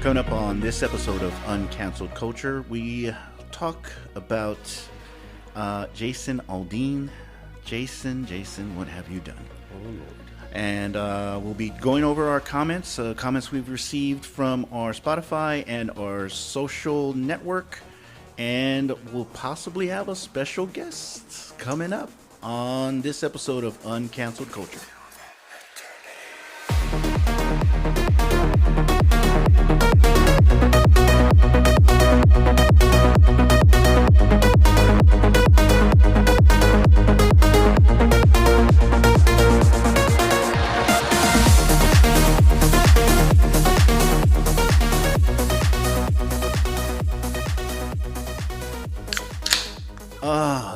Coming up on this episode of Uncanceled Culture, we talk about Jason Aldean. Jason, what have you done? Oh, Lord. And we'll be going over our comments we've received from our Spotify and our social network. And we'll possibly have a special guest coming up on this episode of Uncanceled Culture.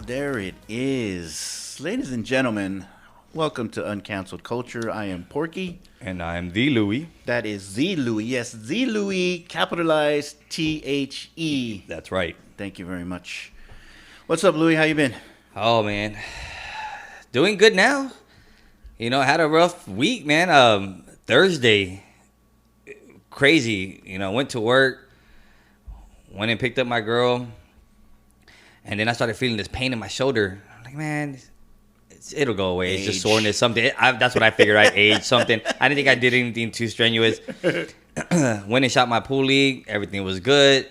There it is. Ladies and gentlemen, welcome to Uncanceled Culture. I am Porky. And I'm the Louie. That is the Louie. Yes, the Louie, capitalized T-H-E. That's right. Thank you very much. What's up, Louie? How you been? Oh, man. Doing good now. You know, I had a rough week, man. Thursday, crazy. You know, went to work, went and picked up my girl. And then I started feeling this pain in my shoulder. I'm like, man, it'll go away. It's just soreness, something. That's what I figured. I aged something. I didn't think I did anything too strenuous. Went and shot my pool league. Everything was good.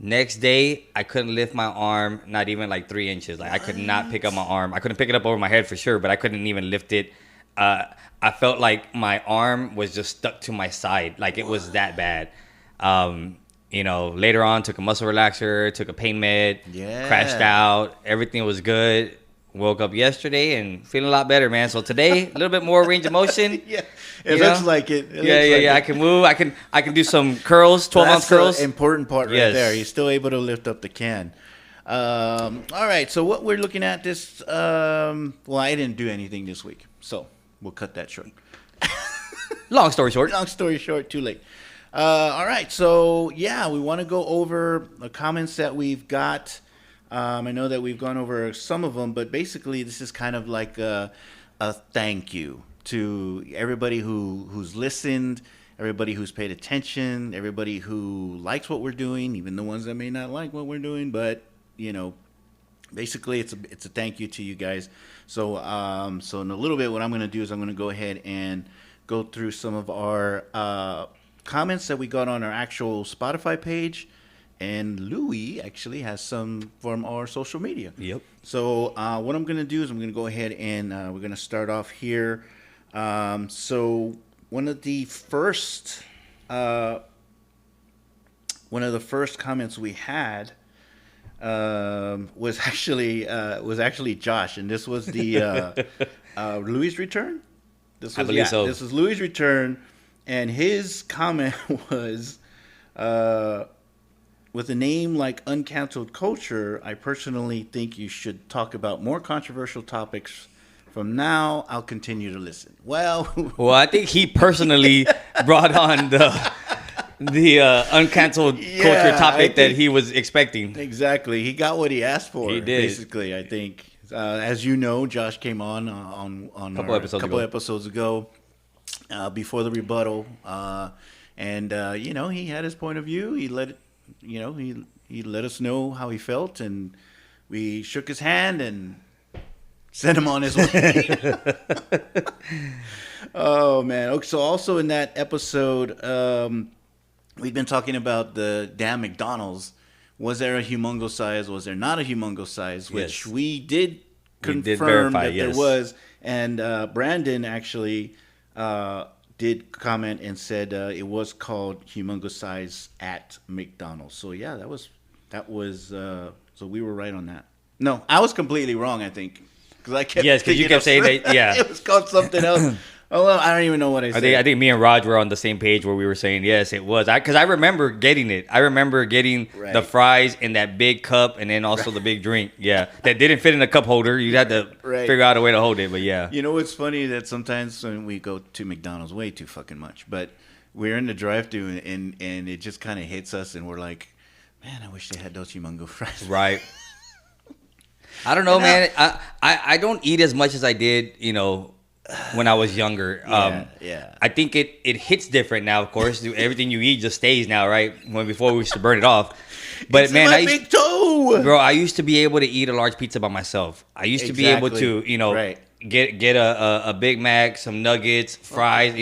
Next day, I couldn't lift my arm, not even like 3 inches. Like I could not pick up my arm. I couldn't pick it up over my head for sure, but I couldn't even lift it. I felt like my arm was just stuck to my side. Like it was that bad. You know, later on, took a muscle relaxer, took a pain med, crashed out. Everything was good. Woke up yesterday and feeling a lot better, man. So today, a little bit more range of motion. Yeah, it looks like it. Yeah. I can move. I can do some curls, 12-ounce curls. That's the important part right there. You're still able to lift up the can. All right, so what we're looking at this, well, I didn't do anything this week, so we'll cut that short. Long story short. Long story short, too late. All right, so yeah, we want to go over the comments that we've got. I know that we've gone over some of them, but basically this is kind of like a thank you to everybody who's listened, everybody who's paid attention, everybody who likes what we're doing, even the ones that may not like what we're doing. But you know, basically it's a thank you to you guys. So so in a little bit, what I'm going to do is I'm going to go ahead and go through some of our comments that we got on our actual Spotify page, and Louie actually has some from our social media. Yep. So what I'm going to do is I'm going to go ahead and we're going to start off here. So one of the first comments we had was actually Josh, and this was the Louie's return. I believe so. This was Louie's return. And his comment was, with a name like Uncanceled Culture, I personally think you should talk about more controversial topics. From now, I'll continue to listen. Well, I think he personally brought on the Uncanceled Culture topic that he was expecting. Exactly. He got what he asked for. He did. Basically, I think. As you know, Josh came on a couple episodes ago. Before the rebuttal, and you know, he had his point of view. He let us know how he felt, and we shook his hand and sent him on his way. Oh man! Okay, so also in that episode, we've been talking about the damn McDonald's. Was there a humongous size? Was there not a humongous size? Which we did confirm that there was, and Brandon actually did comment and said it was called humongous size at McDonald's. So yeah, that was so we were right on that. No, I was completely wrong, I think, because you kept saying that. Yeah, it was called something else. Oh, well, I don't even know what I said. I think me and Raj were on the same page where we were saying yes, it was. Because I remember getting it. I remember getting the fries in that big cup and then also the big drink. Yeah, that didn't fit in a cup holder. You had to figure out a way to hold it. But yeah, you know what's funny that sometimes when we go to McDonald's way too fucking much, but we're in the drive-thru and it just kind of hits us and we're like, man, I wish they had those humongous fries. Right. I don't know, man. I don't eat as much as I did, when I was younger. Yeah. I think it hits different now. Of course, everything you eat just stays now, right? When before we used to burn it off. But It's man, in my big toe, bro, I used to be able to eat a large pizza by myself. I used to be able to, Right. get a Big Mac, some nuggets, fries,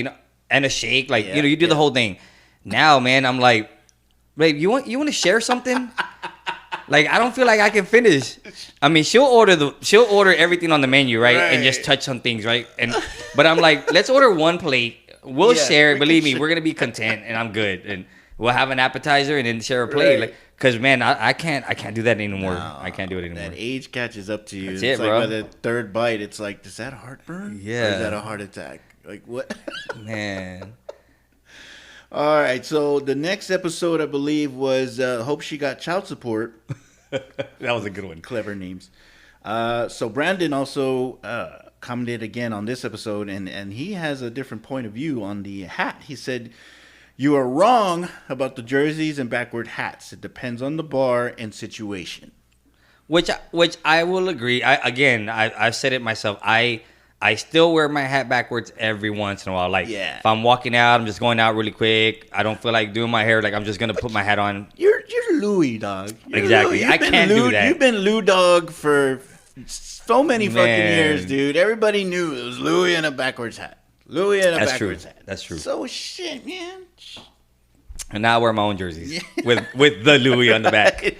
and a shake. Like, Yeah, you do the yeah. whole thing. Now, man, I'm like, babe, you want to share something? Like, I don't feel like I can finish. I mean, she'll order everything on the menu, right? And just Right. touch on things, right? But I'm like, let's order one plate. We'll Yeah, share. we Believe can me, we're gonna be content, and I'm good. And we'll have an appetizer and then share a plate. Right. Like, cause man, I can't do that anymore. No, I can't do it anymore. That age catches up to you. That's It's it, like bro. by the third bite, it's like, is that heartburn? Or Yeah. is that a heart attack? Like what? Man, All right. So the next episode, I believe, was Hope She Got Child Support. that was a good one. Clever names. So Brandon also commented again on this episode, and he has a different point of view on the hat. He said, "You are wrong about the jerseys and backward hats. It depends on the bar and situation." Which I will agree. I've said it myself. I still wear my hat backwards every once in a while. Like, Yeah. if I'm walking out, I'm just going out really quick. I don't feel like doing my hair. Like, I'm just gonna put my hat on. You're Louis, dog. You're Exactly. Louis. I can't do that. You've been Lou dog for so many fucking Man. years, dude. Everybody knew it was Louis in a backwards hat. Louis in a That's backwards true. hat. That's true. So shit, man. And now I wear my own jerseys with the Louis on the back.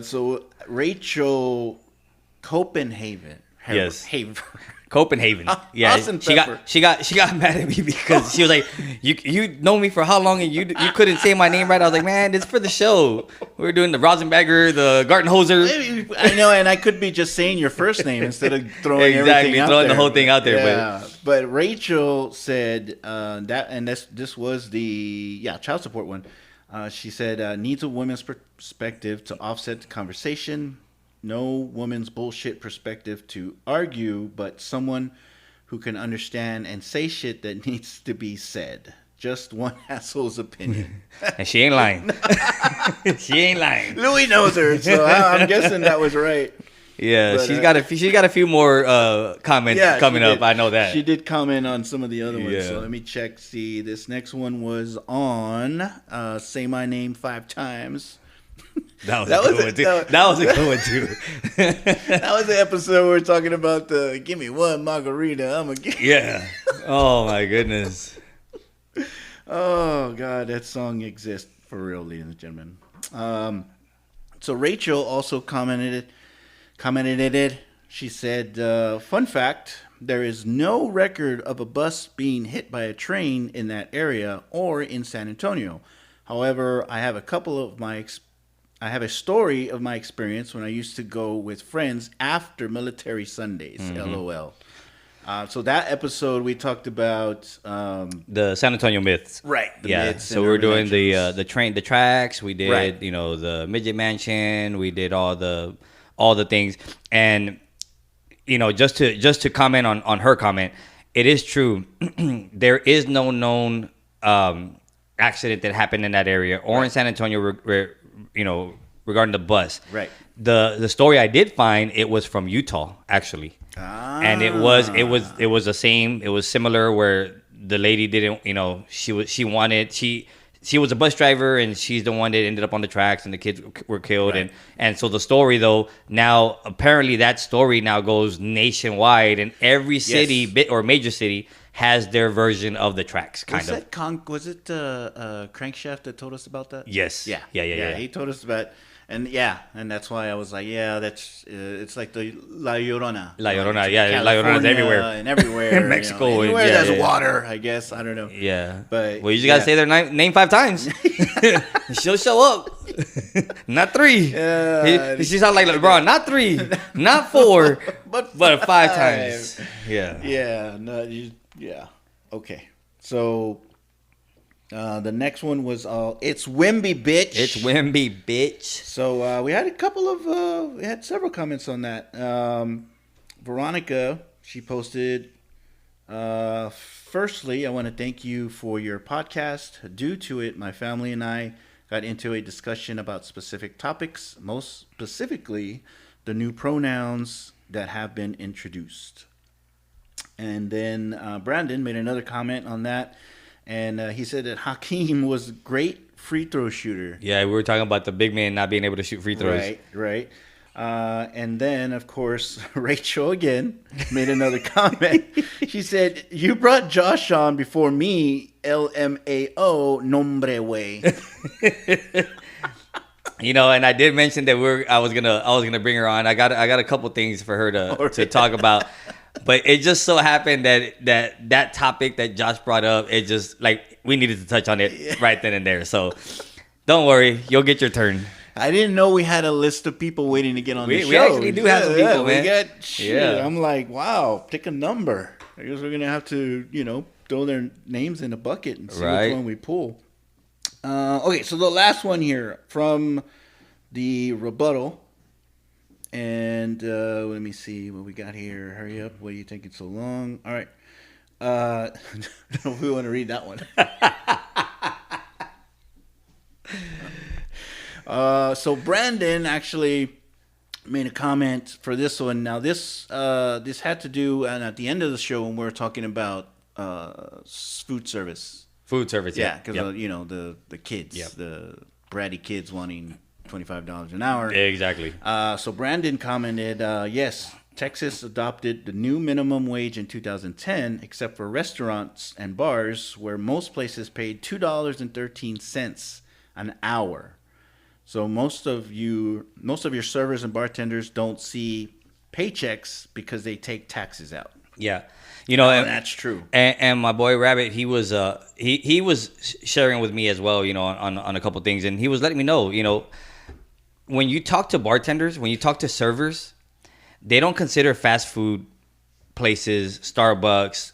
So Rachel Copenhagen. Yes. Haven. Copenhagen. Yeah, Austin she Pepper. got mad at me because she was like, "You know me for how long and you couldn't say my name right?" I was like, "Man, it's for the show. We were doing the Rosenberger, the Gartenhoser." Maybe, I know, and I could be just saying your first name instead of throwing everything out throwing there. the whole thing out there. Yeah. But Rachel said that, and this was the child support one. She said needs a woman's perspective to offset the conversation. No woman's bullshit perspective to argue, but someone who can understand and say shit that needs to be said. Just one asshole's opinion. And she ain't lying. She ain't lying. Louis knows her, so I'm guessing that was right. Yeah, But, she's got a few more comments coming she up. did. I know that. She did comment on some of the other ones. Yeah. So let me check. See, this next one was on Say My Name 5 Times. That was That a was good it. one too. That- That was a good one too. That was the episode where we're talking about the give me one margarita. I'm going to get. Yeah. Oh my goodness. Oh, God, that song exists for real, ladies and gentlemen. So Rachel also commented it. She said, fun fact, there is no record of a bus being hit by a train in that area or in San Antonio. However, I have a story of my experience when I used to go with friends after military Sundays. LOL. So that episode we talked about The San Antonio myths. right. The Yeah. myths So and we were urban doing legends. the tracks. We did Right. the midget mansion. We did all the things. And just to comment on her comment, it is true. There is no known accident that happened in that area or in San Antonio. Regarding the bus. Right. The story I did find, it was from Utah actually. And it was the same. It was similar where the lady didn't, she was a bus driver and she's the one that ended up on the tracks and the kids were killed. Right. And so the story though, now apparently that story now goes nationwide and every city or major city has their version of the tracks kind of. Was it Crankshaft that told us about that? Yes. Yeah. Yeah. He told us about, and that's why I was like, that's it's like the La Llorona. La Llorona, Like, yeah, La Llorona's California everywhere. and everywhere. In Mexico, anywhere yeah, there's yeah. water, I guess. I don't know. Yeah. But, well, you just gotta say their name 5 times. She'll show up. Not 3. Yeah. She sounds like LeBron. Not 3, not 4, but 5 times. Yeah. Yeah. No. Okay. So the next one was it's Wimby, bitch. It's Wimby, bitch. So we had several comments on that. Veronica, she posted, firstly, I want to thank you for your podcast. Due to it, my family and I got into a discussion about specific topics, most specifically the new pronouns that have been introduced. And then Brandon made another comment on that, and he said that Hakeem was a great free throw shooter. Yeah, we were talking about the big man not being able to shoot free throws. Right. And then, of course, Rachel again made another comment. She said, "You brought Josh on before me, LMAO, nombre way." And I did mention that I was gonna bring her on. I got a couple things for her to talk about. But it just so happened that topic that Josh brought up, it just like we needed to touch on it right then and there. So don't worry, you'll get your turn. I didn't know we had a list of people waiting to get on the show. We actually do have some people, man. We got shit. I'm like, wow, pick a number. I guess we're gonna have to, throw their names in a bucket and see which one we pull. Okay, so the last one here from the rebuttal. And let me see what we got here. Hurry up. What are you taking so long? All right. I don't know if we want to read that one. So Brandon actually made a comment for this one. Now, this had to do, and at the end of the show when we were talking about food service. Food service, yeah. Because, the kids, the bratty kids wanting $25 an hour. Exactly. So Brandon commented, yes, Texas adopted the new minimum wage in 2010, except for restaurants and bars, where most places paid $2.13 an hour. So most of your servers and bartenders don't see paychecks because they take taxes out. Yeah. And that's true. And my boy Rabbit, he was he was sharing with me as well, on a couple things, and he was letting me know, when you talk to bartenders, when you talk to servers, they don't consider fast food places, Starbucks,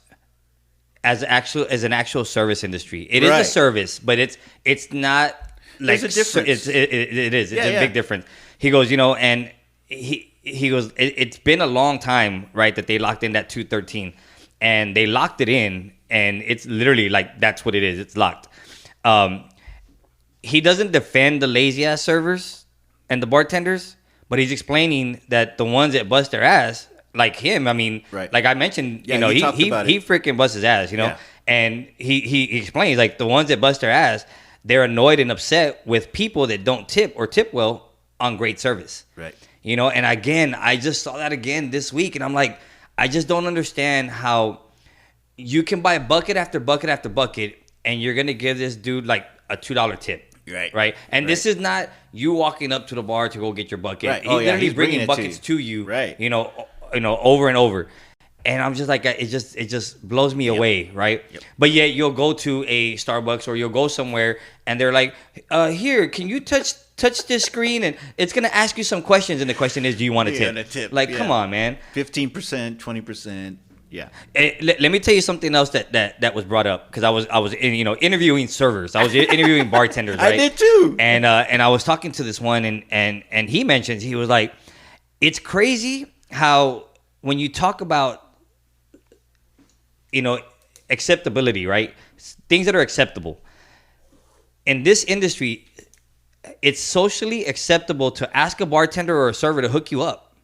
as an actual service industry. It is a service, but it's not like there's a difference. It is. It's a big difference. He goes, and he goes, it's been a long time, right, that they locked in that 213, and they locked it in, and it's literally like that's what it is. It's locked. He doesn't defend the lazy ass servers and the bartenders, but he's explaining that the ones that bust their ass, like him, I mean, like I mentioned, he freaking busts his ass, and he explains, like, the ones that bust their ass, they're annoyed and upset with people that don't tip or tip well on great service. Right. And again, I just saw that again this week, and I'm like, I just don't understand how you can buy bucket after bucket after bucket, and you're going to give this dude like a $2 tip. Right. And this is not you walking up to the bar to go get your bucket. Right. He's literally bringing buckets to you. Right. Over and over. And I'm just like, it just blows me away. Right. Yep. But yet you'll go to a Starbucks or you'll go somewhere and they're like, here, can you touch this screen? And it's going to ask you some questions. And the question is, do you want a tip? Like, come on, man. 15%, 20%. Yeah. Let me tell you something else that was brought up, because I was interviewing servers. I was interviewing bartenders. Right? I did too. And I was talking to this one, and he mentions, he was like, it's crazy how when you talk about acceptability, right? Things that are acceptable in this industry, it's socially acceptable to ask a bartender or a server to hook you up,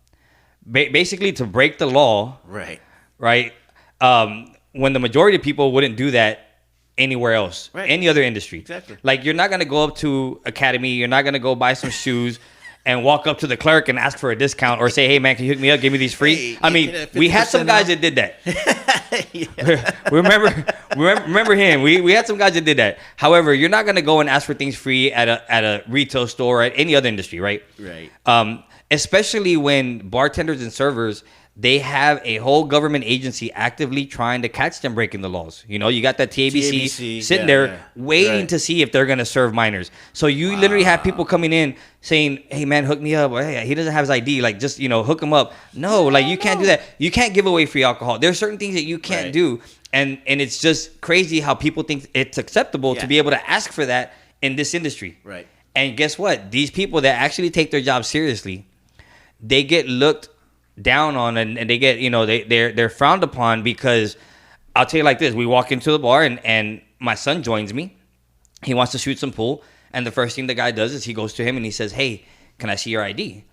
basically to break the law. Right. When the majority of people wouldn't do that anywhere else, any other industry. Exactly. Like, you're not going to go up to Academy. You're not going to go buy some shoes and walk up to the clerk and ask for a discount or say, hey, man, can you hook me up? Give me these free. Hey, I mean, we had some guys that did that. remember him. We had some guys that did that. However, you're not going to go and ask for things free at a retail store or at any other industry, right? Right. Especially when bartenders and servers, they have a whole government agency actively trying to catch them breaking the laws. You got that TABC sitting there waiting to see if they're going to serve minors. So you literally have people coming in saying, hey, man, hook me up. Or, hey, he doesn't have his ID. Like, just, hook him up. No, like, you can't do that. You can't give away free alcohol. There's certain things that you can't do. And it's just crazy how people think it's acceptable to be able to ask for that in this industry. Right. And guess what? These people that actually take their job seriously, they get looked down on, and they get, they're frowned upon, because I'll tell you like this. We walk into the bar and my son joins me. He wants to shoot some pool. And the first thing the guy does is he goes to him and he says, hey, can I see your ID?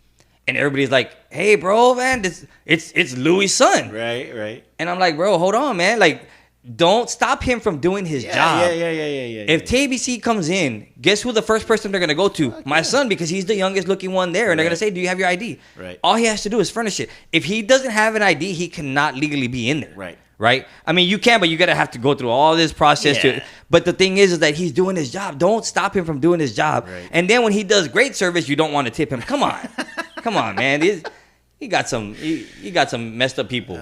and everybody's like, "Hey, bro, man, it's Louis' son." Right. And I'm like, "Bro, hold on, man. Like, don't stop him from doing his job." Yeah. If TBC comes in, guess who the first person they're gonna go to? My son, because he's the youngest looking one there, and they're gonna say, "Do you have your ID?" Right. All he has to do is furnish it. If he doesn't have an ID, he cannot legally be in there. Right? I mean, you can, but you gotta have to go through all this process. But the thing is that he's doing his job. Don't stop him from doing his job. Right. And then when he does great service, you don't want to tip him. Come on, come on, man. He got some messed up people.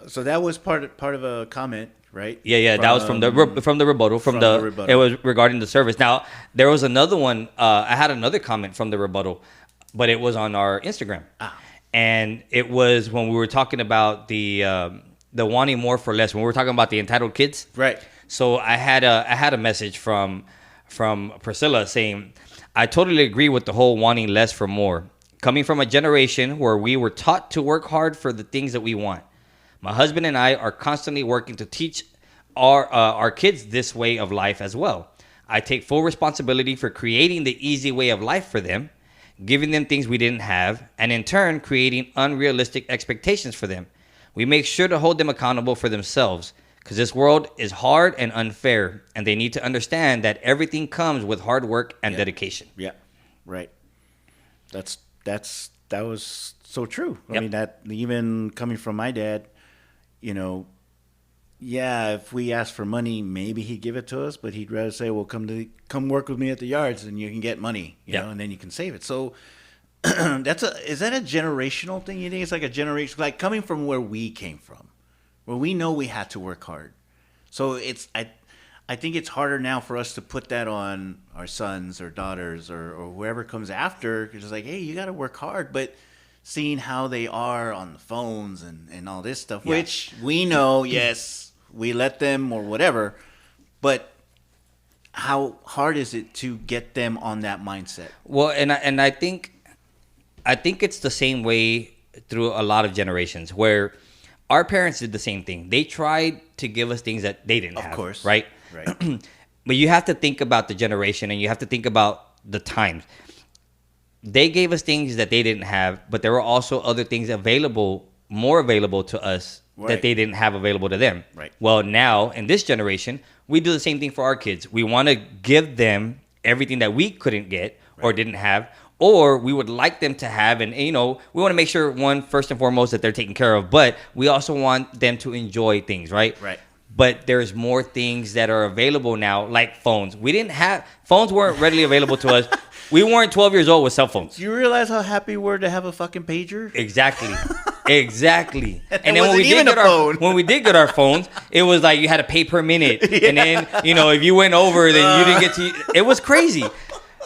So that was part of a comment, right? Yeah. That was from the rebuttal. It was regarding the service. Now there was another one. I had another comment from the rebuttal, but it was on our Instagram, and it was when we were talking about the wanting more for less. When we were talking about the entitled kids, right? So I had a message from Priscilla saying, "I totally agree with the whole wanting less for more. Coming from a generation where we were taught to work hard for the things that we want. My husband and I are constantly working to teach our kids this way of life as well. I take full responsibility for creating the easy way of life for them, giving them things we didn't have, and in turn creating unrealistic expectations for them. We make sure to hold them accountable for themselves, because this world is hard and unfair, and they need to understand that everything comes with hard work and dedication." Yeah, right. That was so true. I mean, that even coming from my dad, if we asked for money, maybe he'd give it to us, but he'd rather say, "Well, come work with me at the yards, and you can get money, you know, and then you can save it." So is that a generational thing? You think it's like a generation, like coming from where we came from, where we know we had to work hard. So I think it's harder now for us to put that on our sons or daughters or whoever comes after. Because it's like, hey, you got to work hard. But seeing how they are on the phones and all this stuff, which we know, yes, we let them or whatever. But how hard is it to get them on that mindset? Well, and I think it's the same way through a lot of generations where our parents did the same thing. They tried to give us things that they didn't have. Of course. Right. But you have to think about the generation, and you have to think about the times. They gave us things that they didn't have, but there were also other things more available to us that they didn't have available to them. Right. Well, now in this generation, we do the same thing for our kids. We want to give them everything that we couldn't get or didn't have, or we would like them to have. And, we want to make sure, first and foremost, that they're taken care of, but we also want them to enjoy things, right? Right. But there's more things that are available now, like phones. Phones weren't readily available to us. We weren't 12 years old with cell phones. Do you realize how happy we were to have a fucking pager? Exactly. And then when we did get our phones, it was like you had to pay per minute. And then, if you went over, then you didn't get to. It was crazy.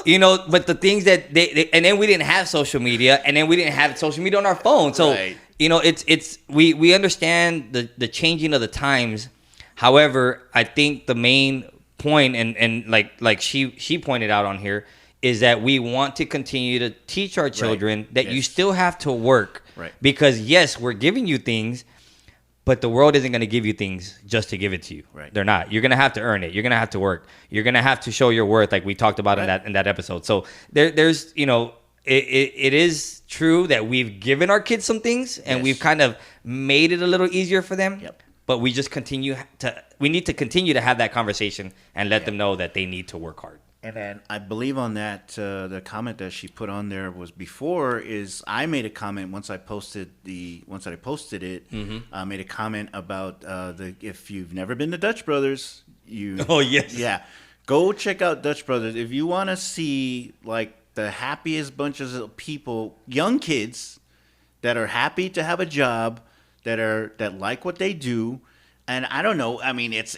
But the things that and then we didn't have social media, and then we didn't have social media on our phone. So, we understand the changing of the times. However, I think the main point, and like she pointed out on here, is that we want to continue to teach our children that you still have to work. Right. Because, yes, we're giving you things, but the world isn't going to give you things just to give it to you. Right. They're not. You're going to have to earn it. You're going to have to work. You're going to have to show your worth, like we talked about in that episode. So there's, it is true that we've given our kids some things, and we've kind of made it a little easier for them. Yep. But we just we need to continue to have that conversation and let them know that they need to work hard. And then I believe on that, the comment that she put on there was before is I made a comment once I posted it. Mm-hmm. I made a comment about if you've never been to Dutch Brothers, go check out Dutch Brothers if you want to see like the happiest bunches of people, young kids that are happy to have a job, that like what they do. And I don't know. I mean, it's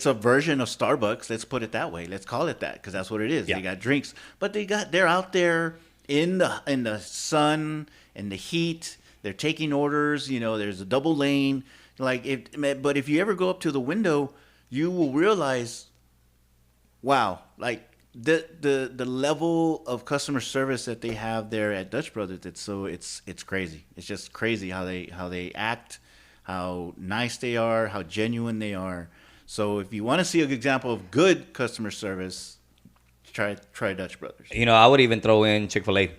a version of Starbucks. Let's put it that way. Let's call it that, because that's what it is. Yeah. They got drinks, but they're out there in the sun and the heat. They're taking orders. There's a double lane. But if you ever go up to the window, you will realize, wow, like the level of customer service that they have there at Dutch Brothers. It's crazy. It's just crazy how they act, how nice they are, how genuine they are. So if you want to see an example of good customer service, try Dutch Brothers. I would even throw in Chick-fil-A.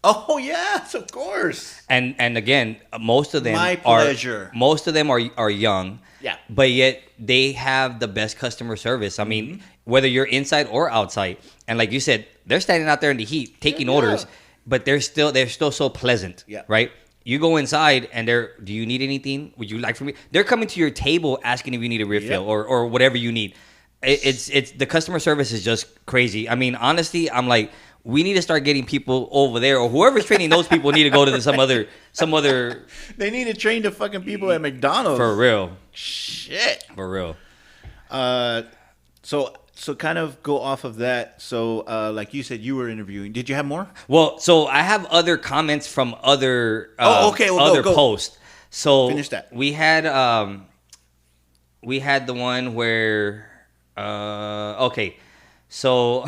Oh yes, of course. And again, most of them My pleasure. are young. Yeah. But yet they have the best customer service. I mean, whether you're inside or outside, and like you said, they're standing out there in the heat taking orders, but they're still so pleasant. Yeah. Right. You go inside and do you need anything? Would you like for me? They're coming to your table asking if you need a refill or whatever you need. It's the customer service is just crazy. I mean, honestly, I'm like, we need to start getting people over there, or whoever's training those people need to go to some other. They need to train the fucking people at McDonald's. For real. Shit. For real. So kind of go off of that. So like you said, you were interviewing. Did you have more? Well, so I have other comments from other okay. Well, other go. posts. So Finish that. We had the one where okay. So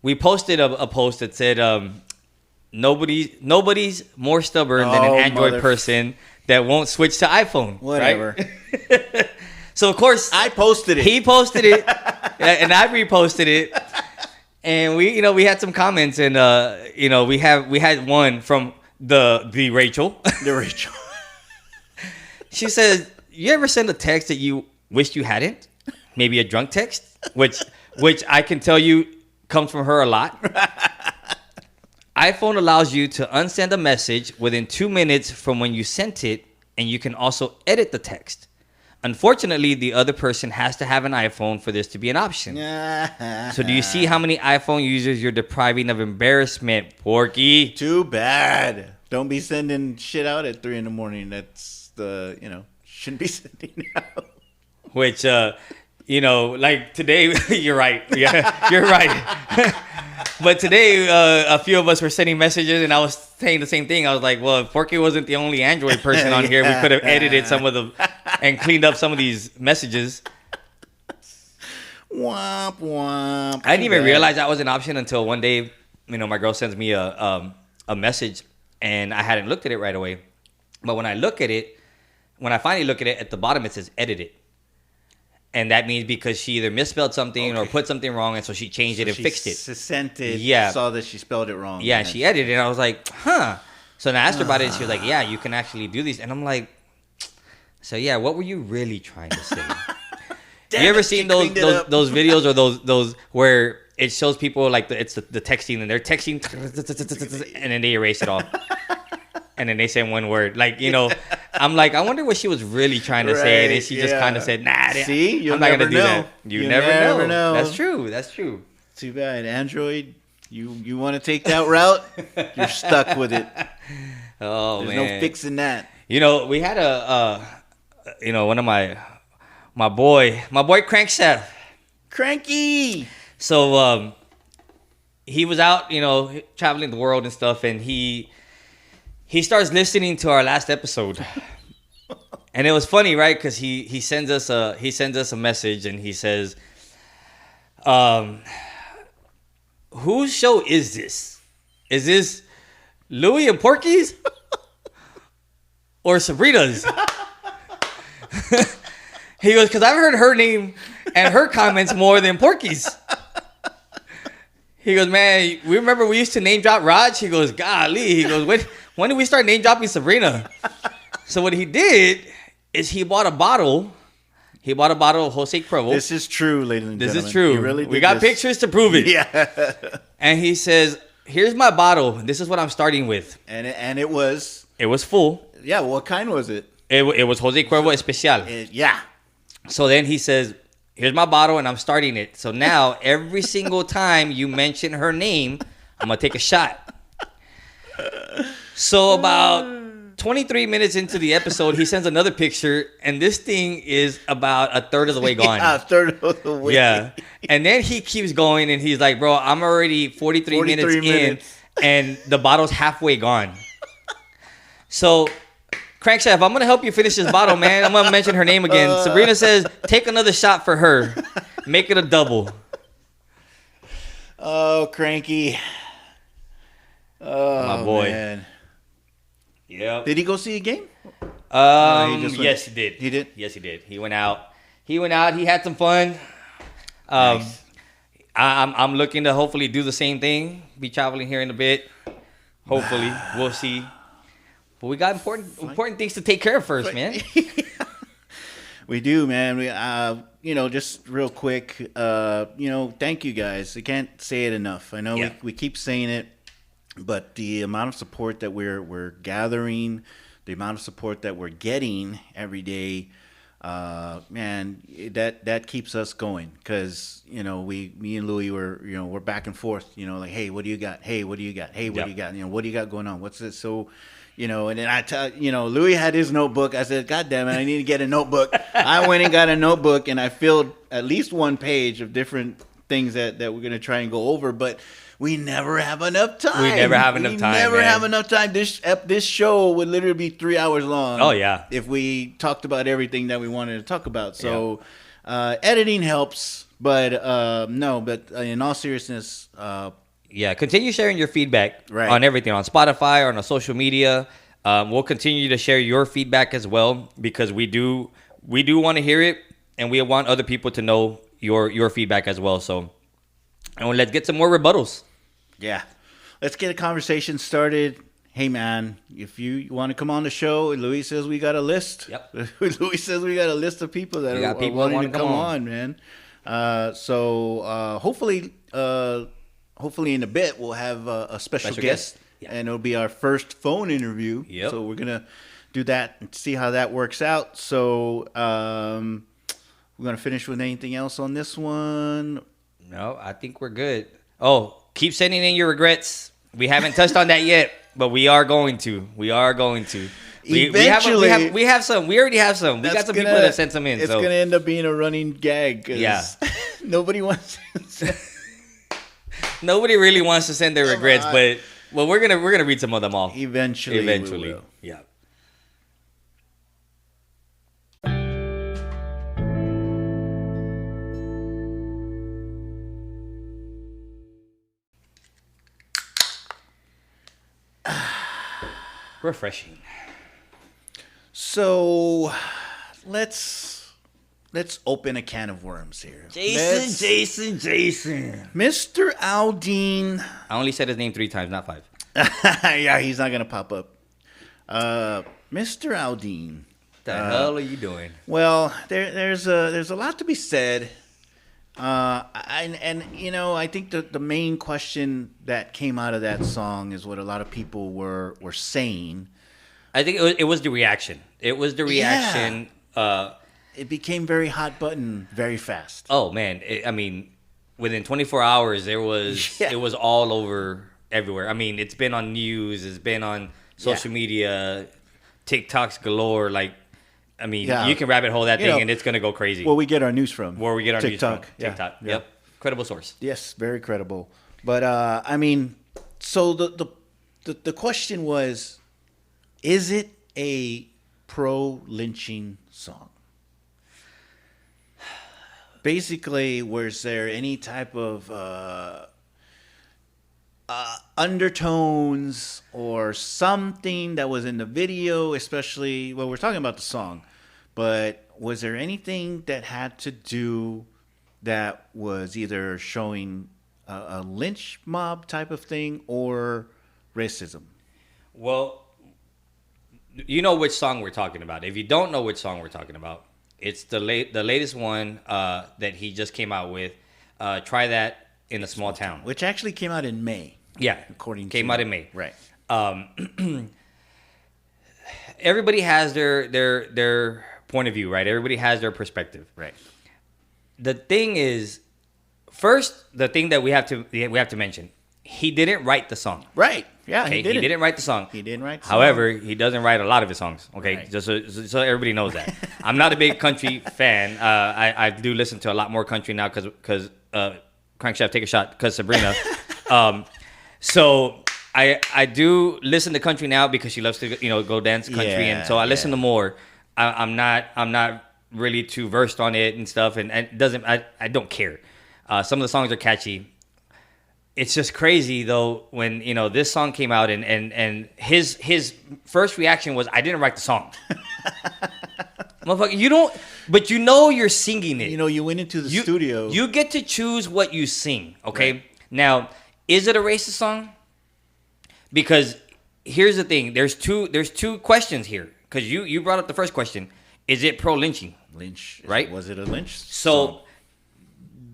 we posted a post that said nobody's more stubborn than an Android person that won't switch to iPhone. Whatever. Right? So of course I posted it. He posted it, and I reposted it, and we had some comments, and we had one from the Rachel. The Rachel. She says, "You ever send a text that you wished you hadn't? Maybe a drunk text, which I can tell you comes from her a lot. iPhone allows you to unsend a message within 2 minutes from when you sent it, and you can also edit the text. Unfortunately, the other person has to have an iPhone for this to be an option. So do you see how many iPhone users you're depriving of embarrassment, Porky? Too bad. Don't be sending shit out at 3 a.m. That's shouldn't be sending out. Which, like today, you're right. Yeah, you're right. But today, a few of us were sending messages, and I was saying the same thing. I was like, well, if Porky wasn't the only Android person on here, we could have edited some of them and cleaned up some of these messages. Womp womp. I didn't even realize that was an option until one day, my girl sends me a message, and I hadn't looked at it right away. But when I finally look at it, at the bottom it says edit it. And that means because she either misspelled something or put something wrong, and so she changed it and fixed it. Sent it. Yeah. Saw that she spelled it wrong. Yeah, she edited it. And I was like, huh. So then I asked her about it, and she was like, yeah, you can actually do these. And I'm like, so yeah, what were you really trying to say? You ever seen those videos or those where it shows people like it's the texting, and they're texting, and then they erase it all. And then they say one word. Like, I'm like, I wonder what she was really trying to say. And she just kind of said, nah. See? I'm not going to do that. You never know. That's true. Too bad. Android, you want to take that route? You're stuck with it. Oh, There's man. no fixing that. We had one of my boy Crankshaft. Cranky! So, he was out, traveling the world and stuff, and he starts listening to our last episode, and it was funny, right? Because he sends us a message, and he says, "Whose show is this? Is this Louie and Porky's or Sabrina's?" He goes, "Because I've heard her name and her comments more than Porky's." He goes, "Man, we remember we used to name drop Raj." He goes, "Golly," he goes, when did we start name dropping Sabrina?" So what he did is he bought a bottle. He bought a bottle of Jose Cuervo. This is true, ladies and gentlemen. This is true. He really did we got pictures to prove it. Yeah. And he says, "Here's my bottle. This is what I'm starting with." And it was... It was full. Yeah, what kind was it? It was Jose Cuervo Especial. Yeah. So then he says, "Here's my bottle, and I'm starting it. So now, every single time you mention her name, I'm going to take a shot." So about 23 minutes into the episode, he sends another picture, and this thing is about a third of the way gone. Yeah, a third of the way. Yeah. And then he keeps going, and he's like, "Bro, I'm already 43 minutes in, and the bottle's halfway gone." So... Crankshaft, I'm going to help you finish this bottle, man. I'm going to mention her name again. Sabrina says, take another shot for her. Make it a double. Oh, Cranky. Oh, my boy. Man. Yeah. Did he go see a game? Yes, he did. He did? Yes, he did. He went out. He had some fun. Nice. I'm looking to hopefully do the same thing. Be traveling here in a bit. Hopefully, we'll see. But we got important things to take care of first, man. We do, man. We, just real quick, thank you guys. I can't say it enough. I know we keep saying it, but the amount of support that we're gathering, the amount of support that we're getting every day, man, that keeps us going. Because me and Louis we're back and forth. Like, hey, what do you got? Hey, what do you got? Hey, what do you got? What do you got going on? What's this? So. And then I tell Louis had his notebook. I said, God damn it, I need to get a notebook. I went and got a notebook, and I filled at least one page of different things that we're going to try and go over. But we never have enough time. We never have enough time. This show would literally be 3 hours long. Oh, yeah. If we talked about everything that we wanted to talk about. So editing helps. But but in all seriousness, continue sharing your feedback on everything, on Spotify or on social media. We'll continue to share your feedback as well, because we do want to hear it, and we want other people to know your feedback as well. So, and let's get some more rebuttals. Yeah, let's get a conversation started. Hey, man, if you want to come on the show, Louis says we got a list. Yep. Louis says we got a list of people that are wanting to come on, man. So hopefully in a bit, we'll have a special guest, and it'll be our first phone interview. Yep. So we're going to do that and see how that works out. So we're going to finish with anything else on this one? No, I think we're good. Oh, keep sending in your regrets. We haven't touched on that yet, but we are going to. Eventually. We have some. We already have some. We got some people that sent some in. It's going to end up being a running gag. Nobody wants to Nobody really wants to send their regrets, but we're gonna read some of them all. Eventually. We will. Yeah. Refreshing. So let's open a can of worms here. Jason. Mr. Aldean. I only said his name 3 times, not 5. Yeah, he's not gonna pop up. Mr. Aldean. What the hell are you doing? Well, there's a lot to be said. I think the main question that came out of that song is what a lot of people were saying. I think it was the reaction. It was the reaction. Yeah. It became very hot button very fast. Oh man, within 24 hours it was all over everywhere. I mean, it's been on news, it's been on social media, TikToks galore. Like, I mean, you can rabbit hole that thing and it's gonna go crazy. Where we get our news from? TikTok. Yeah. Yep, credible source. Yes, very credible. But so the question was, is it a pro-lynching song? Basically, was there any type of undertones or something that was in the video, especially, well, we're talking about the song, but was there anything that had to do that was either showing a lynch mob type of thing or racism? Well, you know which song we're talking about. If you don't know which song we're talking about, it's the latest one that he just came out with. Try That in a Small Town, which actually came out in May. Yeah, came out in May. Right. Everybody has their point of view, right? Everybody has their perspective, right? The thing is, first, the thing that we have to mention, he didn't write the song, right? Yeah, okay? He didn't write the song. He didn't write the However, song. he doesn't write a lot of his songs. Okay, right. just so everybody knows that. I'm not a big country fan. I do listen to a lot more country now because Crankshaft, take a shot, because Sabrina. So I do listen to country now because she loves to go dance country, and so I listen to more. I'm not really too versed on it and stuff, and it doesn't. I don't care. Some of the songs are catchy. It's just crazy though when this song came out and his first reaction was, I didn't write the song. Motherfucker, you don't, but you're singing it. You went into the studio. You get to choose what you sing, okay? Right. Now, is it a racist song? because here's the thing. There's two questions here. Because you brought up the first question. Is it pro-lynching? Lynch. Right? Was it a lynch? So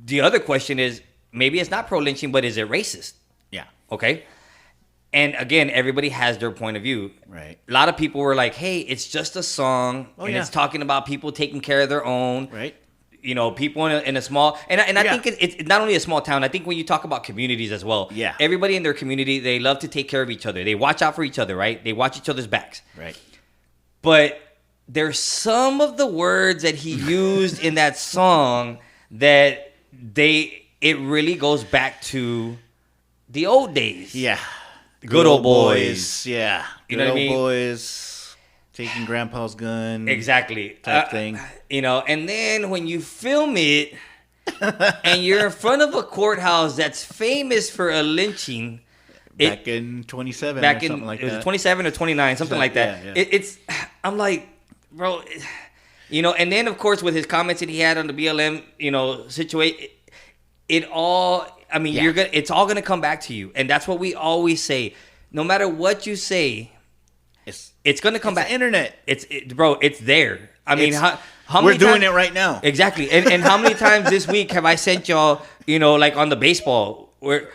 the other question is, maybe it's not pro-lynching, but is it racist? Yeah. Okay. And again, everybody has their point of view. Right. A lot of people were like, hey, it's just a song. And yeah. it's talking about people taking care of their own. Right. You know, people in a small... And I think it's not only a small town. I think when you talk about communities as well. Yeah. Everybody in their community, they love to take care of each other. They watch out for each other, right? They watch each other's backs. Right. But there's some of the words that he used in that song that it really goes back to the old days. Yeah. Good old boys. Yeah. You Good know what I old mean? boys taking grandpa's gun. Exactly. Type thing. You know, and then when you film it and you're in front of a courthouse that's famous for a lynching. Back in 27 back or something like it was that. 27 or 29, something like that. Yeah. I'm like, bro, you know, and then of course with his comments that he had on the BLM, you know, situation, it's all gonna come back to you. And that's what we always say. No matter what you say, it's gonna come back. The internet. Bro, it's there. I mean, how we're many doing times, it right now. Exactly. And how many times this week have I sent y'all, you know, like on the baseball where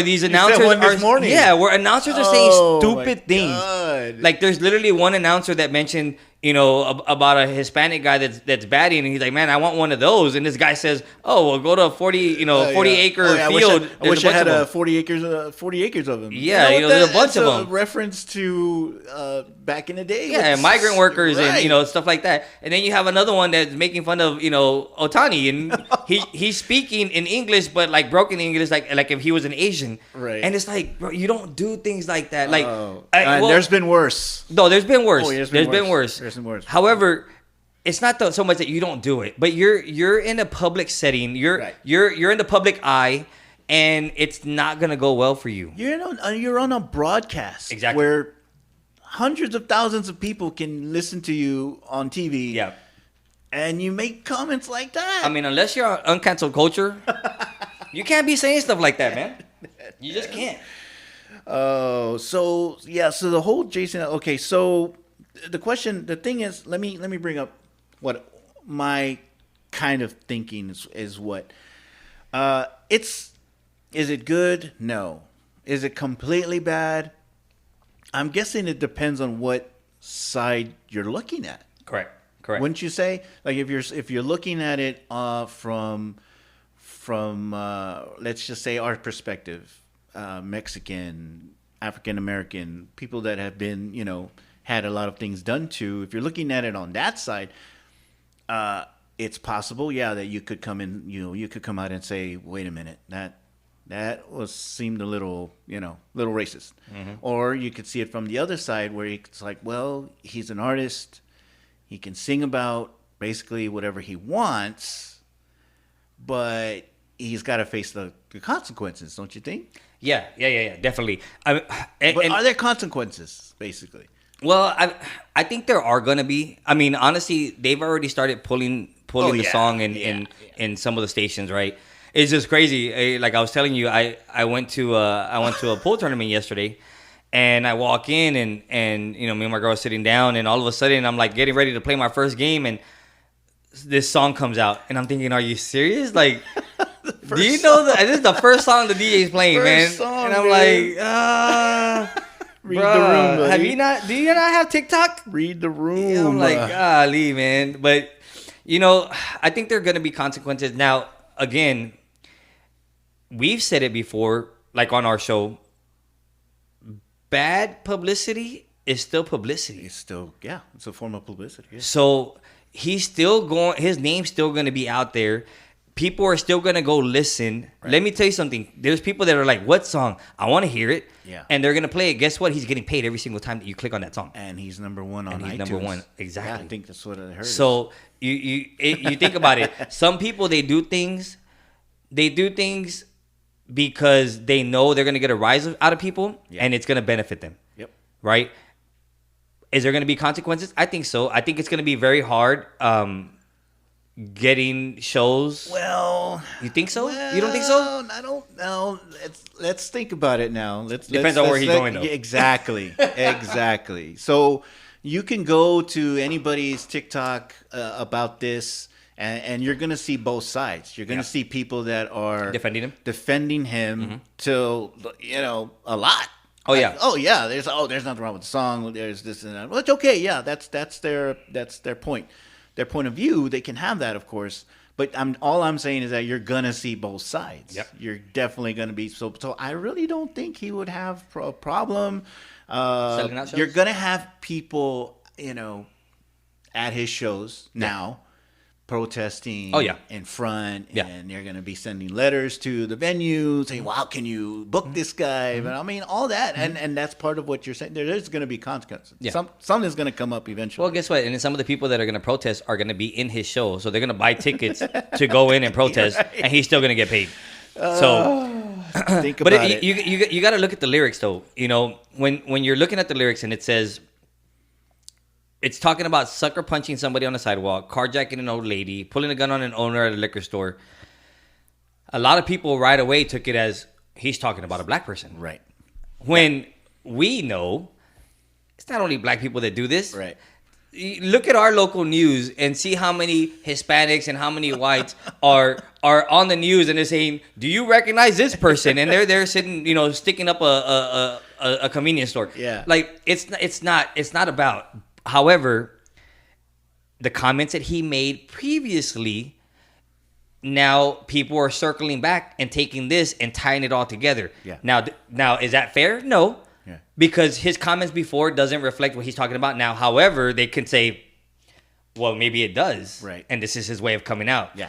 these announcers where announcers are saying stupid things. Like there's literally one announcer that mentioned, you know, about a Hispanic guy that's batting, and he's like, man, I want one of those. And this guy says, oh, well, go to a 40 acre field. I wish I had 40 acres of them. Yeah, there's a bunch of them. Reference to back in the day. Yeah, migrant workers and, you know, stuff like that. And then you have another one that's making fun of, you know, Otani, and he's speaking in English, but like broken English, like if he was an Asian. Right. And it's like, bro, you don't do things like that. Like, there's been worse. No, there's been worse. There's been worse. However, it's not so much that you don't do it, but you're in a public setting. You're in the public eye, and it's not gonna go well for you. You're on a broadcast, exactly, where hundreds of thousands of people can listen to you on TV. Yeah, and you make comments like that. I mean, unless you're on uncanceled culture, you can't be saying stuff like that, man. You just can't. Oh, so the whole Jason. Okay, so. The thing is, let me bring up what my kind of thinking is what. Is it good? No. Is it completely bad? I'm guessing it depends on what side you're looking at. Correct. Wouldn't you say? Like if you're looking at it from let's just say our perspective, Mexican, African American, people that have been, you know, had a lot of things done to. If you're looking at it on that side, it's possible, that you could come in, you could come out and say, wait a minute, that seemed a little, little racist. Mm-hmm. Or you could see it from the other side where it's like, well, he's an artist, he can sing about basically whatever he wants, but he's got to face the consequences, don't you think? Yeah, definitely. But are there consequences, basically? Well, I think there are gonna be. I mean, honestly, they've already started pulling the song in some of the stations, right? It's just crazy. Like I was telling you, I went to a pool tournament yesterday, and I walk in and you know, me and my girl are sitting down, and all of a sudden I'm like getting ready to play my first game, and this song comes out, and I'm thinking, are you serious? Like, do you know that this is the first song the DJ's playing, man? And I'm like, Read the room, buddy. Do you not have TikTok? Read the room. Yeah, I'm like, golly, man. But, you know, I think there are going to be consequences. Now, again, we've said it before, like on our show, bad publicity is still publicity. It's still, it's a form of publicity. Yeah. So his name's still going to be out there. People are still going to go listen. Right. Let me tell you something. There's people that are like, what song? I want to hear it. Yeah. And they're going to play it. Guess what? He's getting paid every single time that you click on that song. And he's number one on iTunes. Number one. Exactly. Yeah, I think that's what I heard. So you think about it. Some people, they do things because they know they're going to get a rise out of people, and it's going to benefit them. Yep. Right? Is there going to be consequences? I think so. I think it's going to be very hard getting shows? Well, you think so? You don't think so? I don't know. Let's think about it now. Depends on where he's going, though. Exactly, exactly. So you can go to anybody's TikTok about this, and you're gonna see both sides. You're gonna see people that are defending him to a lot. Oh yeah. Oh yeah. There's nothing wrong with the song. There's this and that. Well, it's okay. Yeah, that's their point. Their point of view. They can have that, of course. But all I'm saying is that you're gonna see both sides. Yep. You're definitely gonna be so. I really don't think he would have a problem. Selling out shows? You're gonna have people, at his shows now. Protesting in front, and they're going to be sending letters to the venue saying, "Wow, can you book this guy?" But I mean, all that, and that's part of what you're saying. There's going to be consequences. Yeah. Something's going to come up eventually. Well, guess what? And then some of the people that are going to protest are going to be in his show, so they're going to buy tickets to go in and protest, and he's still going to get paid. Think about it. You got to look at the lyrics, though. When you're looking at the lyrics and it says. It's talking about sucker punching somebody on the sidewalk, carjacking an old lady, pulling a gun on an owner at a liquor store. A lot of people right away took it as he's talking about a black person. Right. When we know it's not only black people that do this. Right. Look at our local news and see how many Hispanics and how many whites are on the news and they're saying, "Do you recognize this person?" And they're sitting, sticking up a convenience store. Yeah. Like it's not about. However, the comments that he made previously, now people are circling back and taking this and tying it all together. Yeah. Now is that fair? No. Yeah. Because his comments before doesn't reflect what he's talking about now. However, they can say, well, maybe it does. Right. And this is his way of coming out. Yeah.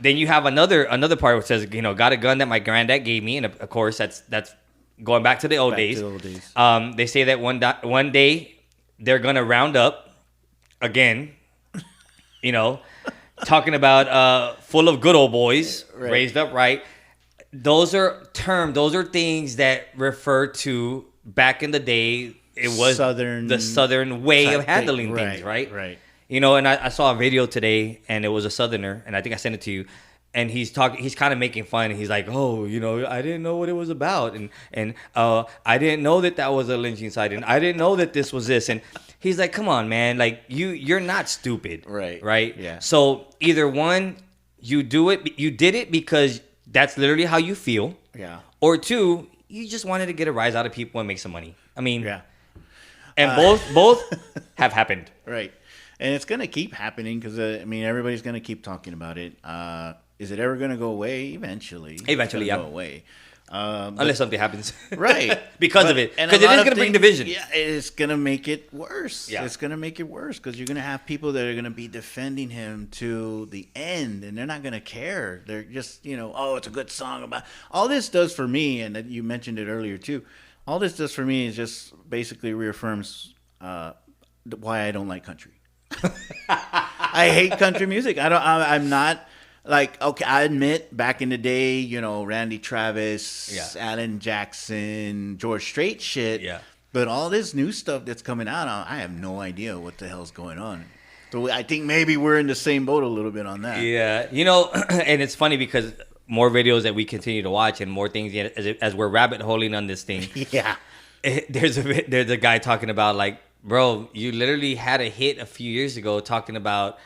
Then you have another part which says, got a gun that my granddad gave me. And of course, that's going back to the old days. They say that one day they're going to round up again, talking about full of good old boys, raised up right. Those are things that refer to back in the day. It was the Southern way of handling things, right? Right. And I saw a video today, and it was a Southerner, and I think I sent it to you. And he's kind of making fun. And he's like, "Oh, I didn't know what it was about, and I didn't know that was a lynching site, and I didn't know that this was this." And he's like, "Come on, man! Like you're not stupid, right? Yeah. So either one, you did it because that's literally how you feel, yeah. Or two, you just wanted to get a rise out of people and make some money. I mean, yeah. And both have happened, right? And it's gonna keep happening because everybody's gonna keep talking about it. Is it ever going to go away? Eventually, yeah. Go away. Unless something happens. Right. because of it. Because it is going to bring division. Yeah, it's going to make it worse. Yeah. It's going to make it worse because you're going to have people that are going to be defending him to the end, and they're not going to care. They're just, it's a good song about... All this does for me, and you mentioned it earlier too, all this does for me is just basically reaffirms why I don't like country. I hate country music. I'm not... Like, okay, I admit back in the day, Randy Travis, Alan Jackson, George Strait shit. Yeah. But all this new stuff that's coming out, I have no idea what the hell's going on. So I think maybe we're in the same boat a little bit on that. Yeah. And it's funny because more videos that we continue to watch and more things as we're rabbit holing on this thing. Yeah. There's a guy talking about like, bro, you literally had a hit a few years ago talking about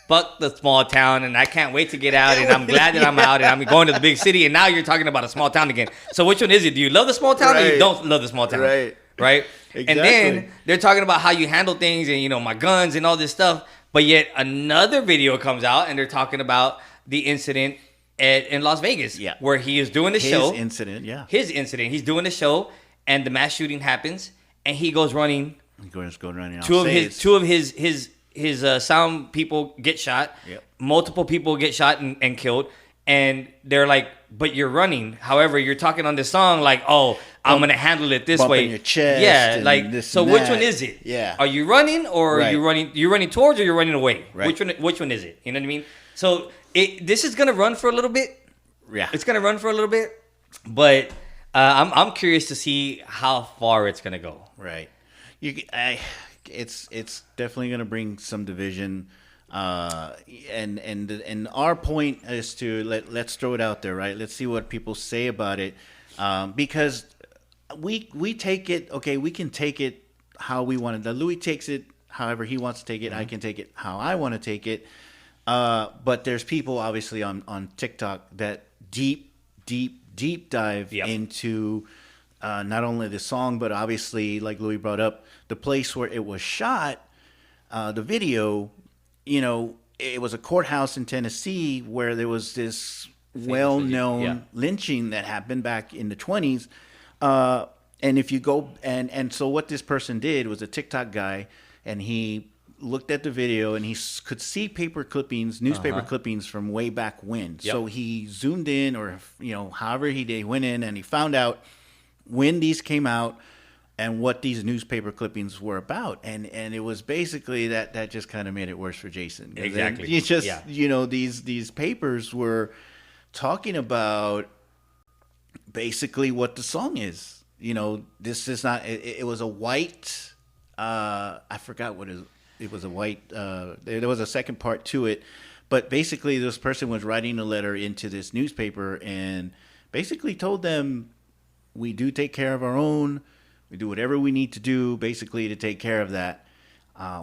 fuck the small town, and I can't wait to get out, and I'm glad that I'm out, and I'm going to the big city, and now you're talking about a small town again. So which one is it? Do you love the small town or you don't love the small town? Right. Exactly. And then they're talking about how you handle things and, my guns and all this stuff, but yet another video comes out, and they're talking about the incident in Las Vegas where he is doing the show. His incident. He's doing the show, and the mass shooting happens, and he goes running. Two of his sound people get shot. Yep. Multiple people get shot and killed. And they're like, but you're running. However, you're talking on this song like, oh, I'm going to handle it this way. Your chest. Yeah. Like, so which one is it? Yeah. Are you running or are you're running towards or you're running away? Right. Which one is it? You know what I mean? So this is going to run for a little bit. Yeah. It's going to run for a little bit. But I'm curious to see how far it's going to go. Right. It's definitely going to bring some division. And our point is to let's throw it out there, right? Let's see what people say about it, because we take it. Okay, we can take it how we want it. Louis takes it however he wants to take it. I can take it how I want to take it. But there's people obviously on TikTok that deep dive into not only the song, but obviously, like Louis brought up, the place where it was shot, the video. It was a courthouse in Tennessee where there was this well-known lynching that happened back in the 20s. And if you go and so what this person did was a TikTok guy, and he looked at the video and he could see newspaper clippings from way back when. Yep. So he zoomed in, or however he did, he went in and he found out when these came out and what these newspaper clippings were about. And it was basically that just kind of made it worse for Jason. Exactly. You just these papers were talking about basically what the song is. This is not. It was a white. I forgot what it was. A white. There was a second part to it, but basically this person was writing a letter into this newspaper and basically told them, we do take care of our own. We do whatever we need to do, basically, to take care of that,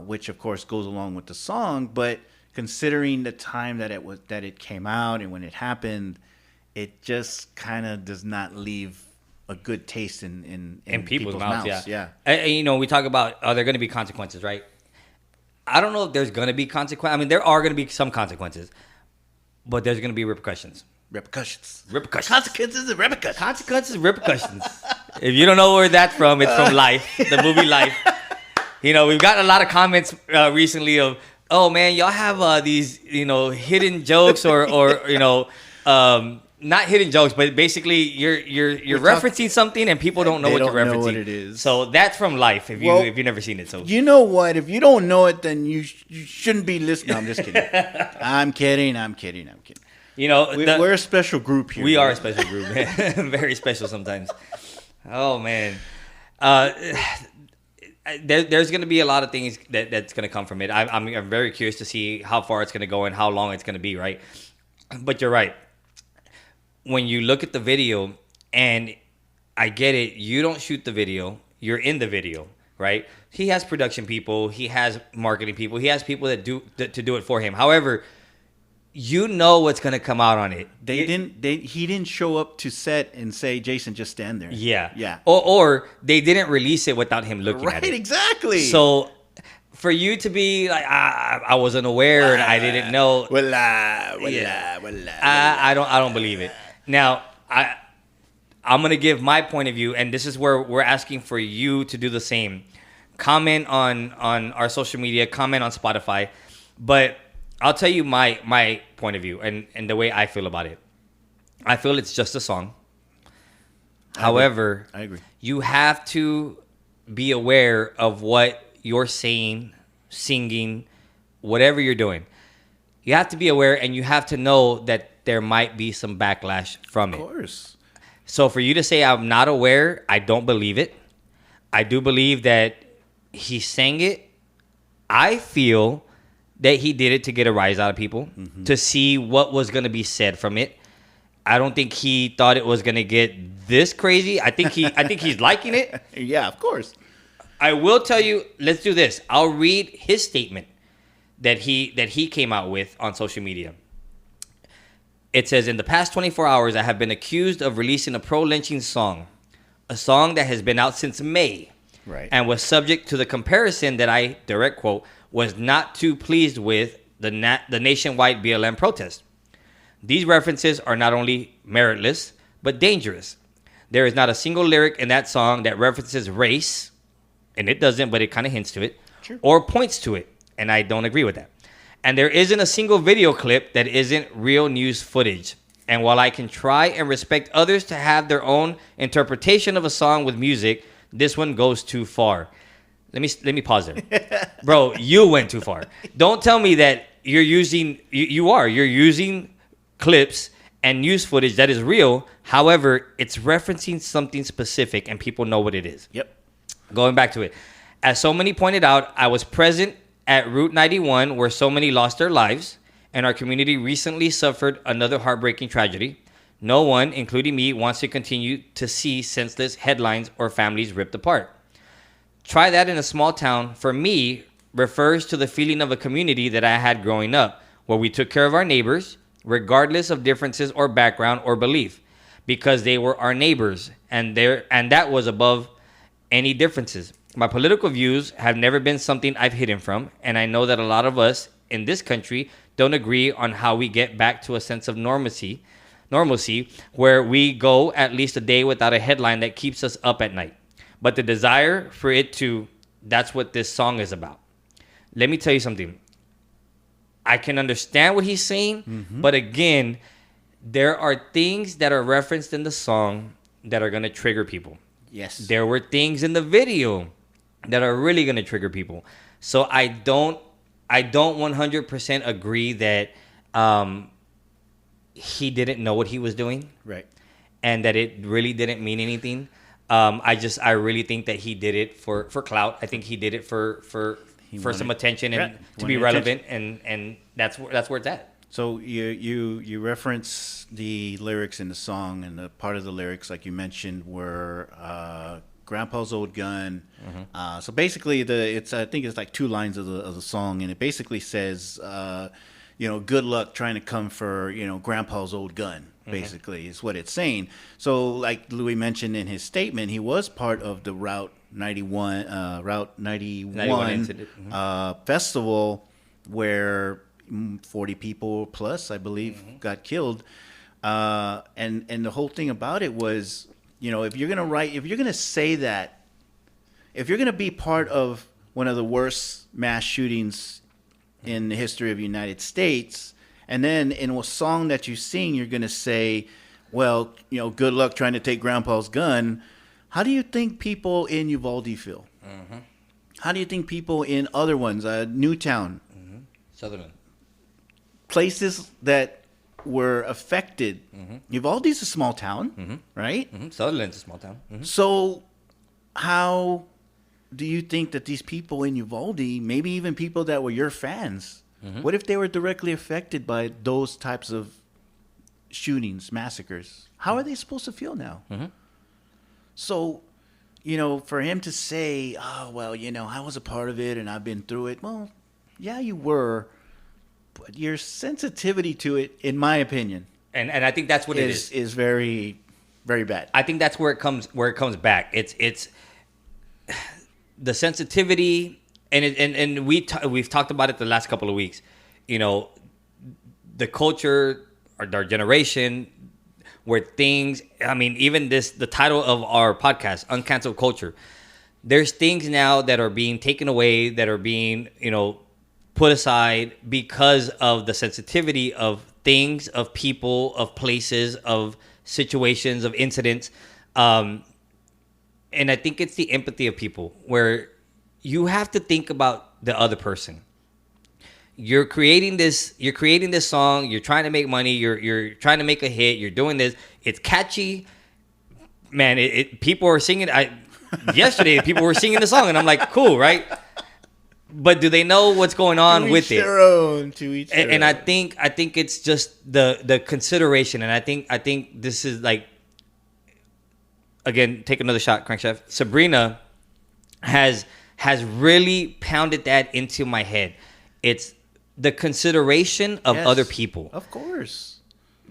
which of course goes along with the song. But considering the time that it came out and when it happened, it just kind of does not leave a good taste in people's mouths. Yeah. And, we talk about, are there going to be consequences, right? I don't know if there's going to be consequences. I mean, there are going to be some consequences, but there's going to be repercussions. Consequences and repercussions. If you don't know where that's from, it's from Life, the movie Life. We've gotten a lot of comments recently of, oh man, y'all have these hidden jokes or not hidden jokes, but basically you're referencing something and people don't know what you're referencing. Know what it is. So that's from Life. If you've never seen it, so you know what? If you don't know it, then you shouldn't be listening. No, I'm just kidding. I'm kidding. We're a special group here. We are a special group, man. Very special sometimes. Oh man, there's going to be a lot of things that's going to come from it. I'm very curious to see how far it's going to go and how long it's going to be, right? But you're right. When you look at the video, and I get it, you don't shoot the video, you're in the video, right? He has production people, he has marketing people, he has people that do it for him. However, what's going to come out on it. He didn't show up to set and say, Jason, just stand there. Yeah. Or they didn't release it without him looking at it. Right, exactly. So for you to be like, I wasn't aware and I didn't know. I don't believe it. Now, I'm going to give my point of view, and this is where we're asking for you to do the same. Comment on our social media, comment on Spotify. But I'll tell you my point of view and the way I feel about it. I feel it's just a song. However, I agree. You have to be aware of what you're saying, singing, whatever you're doing. You have to be aware, and you have to know that there might be some backlash from it. Of course. So for you to say I'm not aware, I don't believe it. I do believe that he sang it. I feel that he did it to get a rise out of people, to see what was going to be said from it. I don't think he thought it was going to get this crazy. I think he's liking it. Yeah, of course. I will tell you, let's do this. I'll read his statement that he came out with on social media. It says, in the past 24 hours, I have been accused of releasing a pro-lynching song, a song that has been out since May, right, and was subject to the comparison that I, direct quote, was not too pleased with the nationwide BLM protest. These references are not only meritless, but dangerous. There is not a single lyric in that song that references race, and it doesn't, but it kind of hints to it, sure, or points to it, and I don't agree with that. And there isn't a single video clip that isn't real news footage. And while I can try and respect others to have their own interpretation of a song with music, this one goes too far. Let me pause there. Bro, you went too far. Don't tell me that you're using clips and news footage that is real. However, it's referencing something specific and people know what it is. Yep. Going back to it. As so many pointed out, I was present at Route 91, where so many lost their lives, and our community recently suffered another heartbreaking tragedy. No one, including me, wants to continue to see senseless headlines or families ripped apart. Try that in a small town, for me, refers to the feeling of a community that I had growing up, where we took care of our neighbors, regardless of differences or background or belief, because they were our neighbors, and that was above any differences. My political views have never been something I've hidden from, and I know that a lot of us in this country don't agree on how we get back to a sense of normalcy, where we go at least a day without a headline that keeps us up at night. But the desire for it to, that's what this song is about. Let me tell you something. I can understand what he's saying, but again, there are things that are referenced in the song that are going to trigger people. Yes. There were things in the video that are really going to trigger people. So I don't 100% agree that he didn't know what he was doing. Right. And that it really didn't mean anything. I really think that he did it for clout. I think he did it for some attention and to be relevant, and that's where it's at. So you reference the lyrics in the song, and the part of the lyrics, like you mentioned, were Grandpa's old gun. So basically, I think it's like 2 lines of the song, and it basically says, good luck trying to come for Grandpa's old gun. Basically, is what it's saying. So, like Louis mentioned in his statement, he was part of the Route 91 festival, where 40 people plus, I believe, got killed. And the whole thing about it was, if you're gonna say that, if you're gonna be part of one of the worst mass shootings in the history of the United States, and then in a song that you sing, you're gonna say, well, good luck trying to take Grandpa's gun. How do you think people in Uvalde feel? How do you think people in other ones, Newtown, Sutherland, places that were affected? Uvalde's a small town, right? Sutherland's a small town. So how do you think that these people in Uvalde, maybe even people that were your fans, what if they were directly affected by those types of shootings, massacres? How are they supposed to feel now? So, for him to say, oh, well, I was a part of it and I've been through it. Well, yeah, you were. But your sensitivity to it, in my opinion, and I think that's what it is very, very bad. I think that's where it comes back. It's the sensitivity. And we've talked about it the last couple of weeks. The culture, our generation, where things. I mean, even the title of our podcast, Uncanceled Culture. There's things now that are being taken away, that are being put aside because of the sensitivity of things, of people, of places, of situations, of incidents. And I think it's the empathy of people, where you have to think about the other person. You're creating this song, you're trying to make money, you're trying to make a hit, you're doing this. It's catchy. Man, people are singing. Yesterday people were singing the song, and I'm like, cool, right? But do they know what's going on with it? To each their own. And I think it's just the consideration, and I think this is like, again, take another shot, Crankchef. Sabrina has really pounded that into my head. It's the consideration of other people. Of course.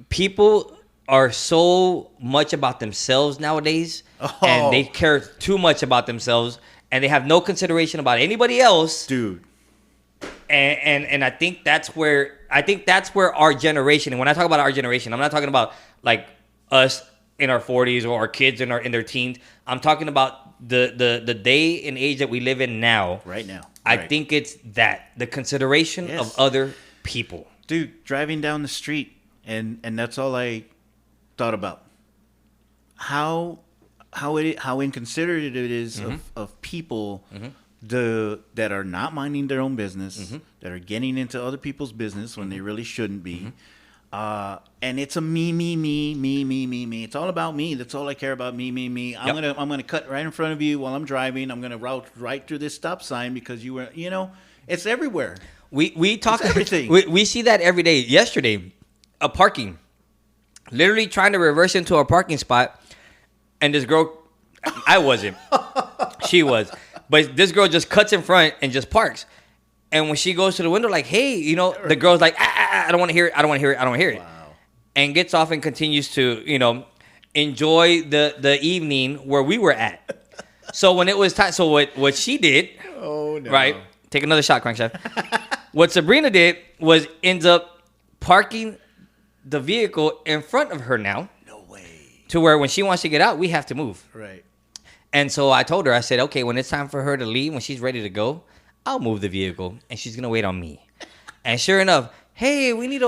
People are so much about themselves nowadays, and they care too much about themselves, and they have no consideration about anybody else. Dude. And I think that's where our generation, and when I talk about our generation, I'm not talking about like us in our 40s or our kids in their teens. I'm talking about the day and age that we live in now. Right now. I think it's the consideration of other people. Dude, driving down the street, and that's all I thought about. How inconsiderate it is of people that are not minding their own business, that are getting into other people's business when they really shouldn't be. And it's a me, me, me, me, me, me, me. It's all about me. That's all I care about. Me, me, me. Yep. I'm gonna cut right in front of you while I'm driving. I'm gonna route right through this stop sign because you were, it's everywhere. We talk It's everything. We see that every day. Yesterday, a parking, literally trying to reverse into a parking spot, and this girl, I wasn't, she was, but this girl just cuts in front and just parks. And when she goes to the window, like, hey, the girl's like, I don't want to hear it. I don't want to hear it. I don't want to hear it. Wow. And gets off and continues to, enjoy the evening where we were at. So when it was time, so what she did, Oh no. right? Take another shot, Crankshaft. What Sabrina did was ends up parking the vehicle in front of her now. No way. To where when she wants to get out, we have to move. Right. And so I told her, I said, okay, when it's time for her to leave, when she's ready to go, I'll move the vehicle, and she's gonna wait on me. And sure enough, hey, we need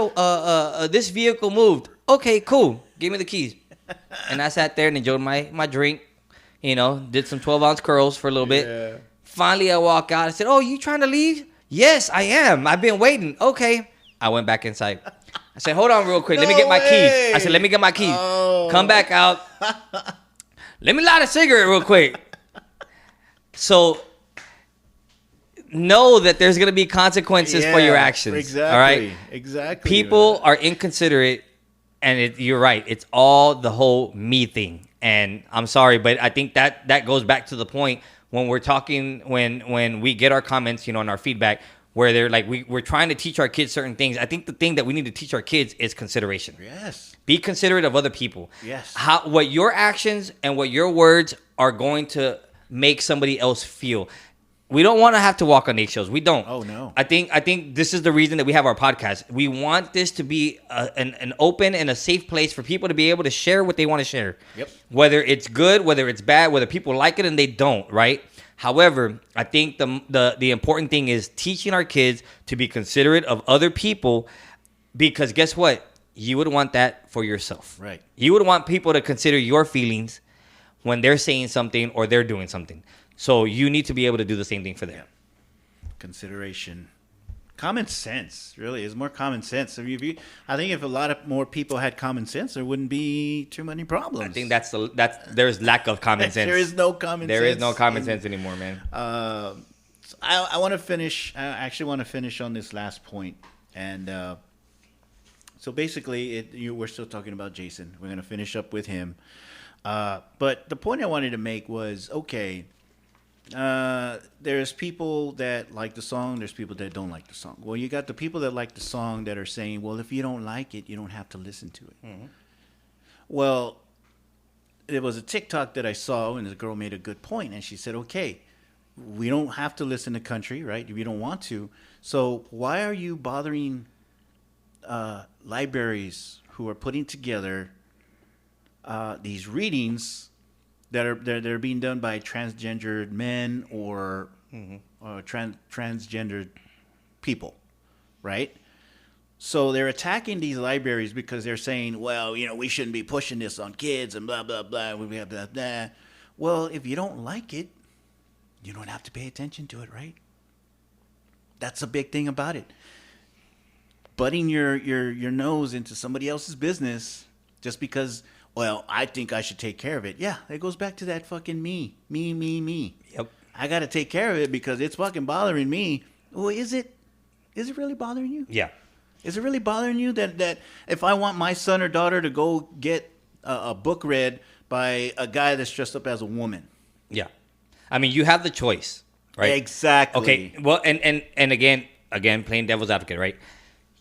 this vehicle moved. Okay, cool. Give me the keys. And I sat there and enjoyed my drink. Did some 12-ounce curls for a little bit. Yeah. Finally, I walk out. I said, oh, you trying to leave? Yes, I am. I've been waiting. Okay. I went back inside. I said, hold on real quick. Let me get my keys. I said, let me get my keys. Oh. Come back out. Let me light a cigarette real quick. So know that there's going to be consequences for your actions. Exactly. All right? Exactly. People are inconsiderate, and you're right. It's all the whole me thing. And I'm sorry, but I think that goes back to the point when we're talking, when we get our comments, and our feedback, where they're like, we're trying to teach our kids certain things. I think the thing that we need to teach our kids is consideration. Yes. Be considerate of other people. Yes. What your actions and what your words are going to make somebody else feel. We don't want to have to walk on eggshells. We don't. Oh, no. I think this is the reason that we have our podcast. We want this to be an open and a safe place for people to be able to share what they want to share. Yep. Whether it's good, whether it's bad, whether people like it and they don't, right? However, I think the important thing is teaching our kids to be considerate of other people, because guess what? You would want that for yourself. Right. You would want people to consider your feelings when they're saying something or they're doing something. So you need to be able to do the same thing for them. Consideration. Common sense, really, is more common sense. I think if a lot of more people had common sense, there wouldn't be too many problems. I think there's lack of common sense. There is no common sense. There is no common sense anymore, man. I want to finish. I actually want to finish on this last point. And so basically, we're still talking about Jason. We're going to finish up with him. But the point I wanted to make was, okay, there's people that like the song, there's people that don't like the song. Well, you got the people that like the song that are saying, well, if you don't like it, you don't have to listen to it. Mm-hmm. Well, there was a TikTok that I saw, and the girl made a good point, and she said, okay, we don't have to listen to country, right, if you don't want to. So why are you bothering libraries who are putting together these readings that are being done by transgendered men or transgendered people, right? So they're attacking these libraries because they're saying, well, we shouldn't be pushing this on kids and blah, blah, blah, blah, blah, blah. Well, if you don't like it, you don't have to pay attention to it, right? That's a big thing about it. Butting your nose into somebody else's business just because, well, I think I should take care of it. Yeah, it goes back to that fucking me. Yep. I got to take care of it because it's fucking bothering me. Well, is it really bothering you? Yeah. Is it really bothering you that if I want my son or daughter to go get a book read by a guy that's dressed up as a woman? Yeah. I mean, you have the choice, right? Exactly. Okay. Well, and again, playing devil's advocate, right?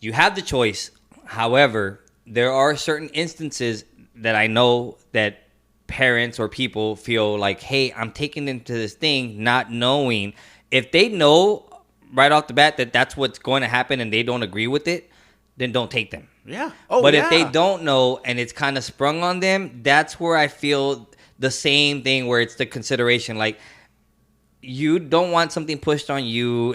You have the choice. However, there are certain instances that I know that parents or people feel like, hey, I'm taking them to this thing not knowing. If they know right off the bat that that's what's going to happen and they don't agree with it, then don't take them. Yeah. But if they don't know and it's kind of sprung on them, that's where I feel the same thing, where it's the consideration. Like, you don't want something pushed on you.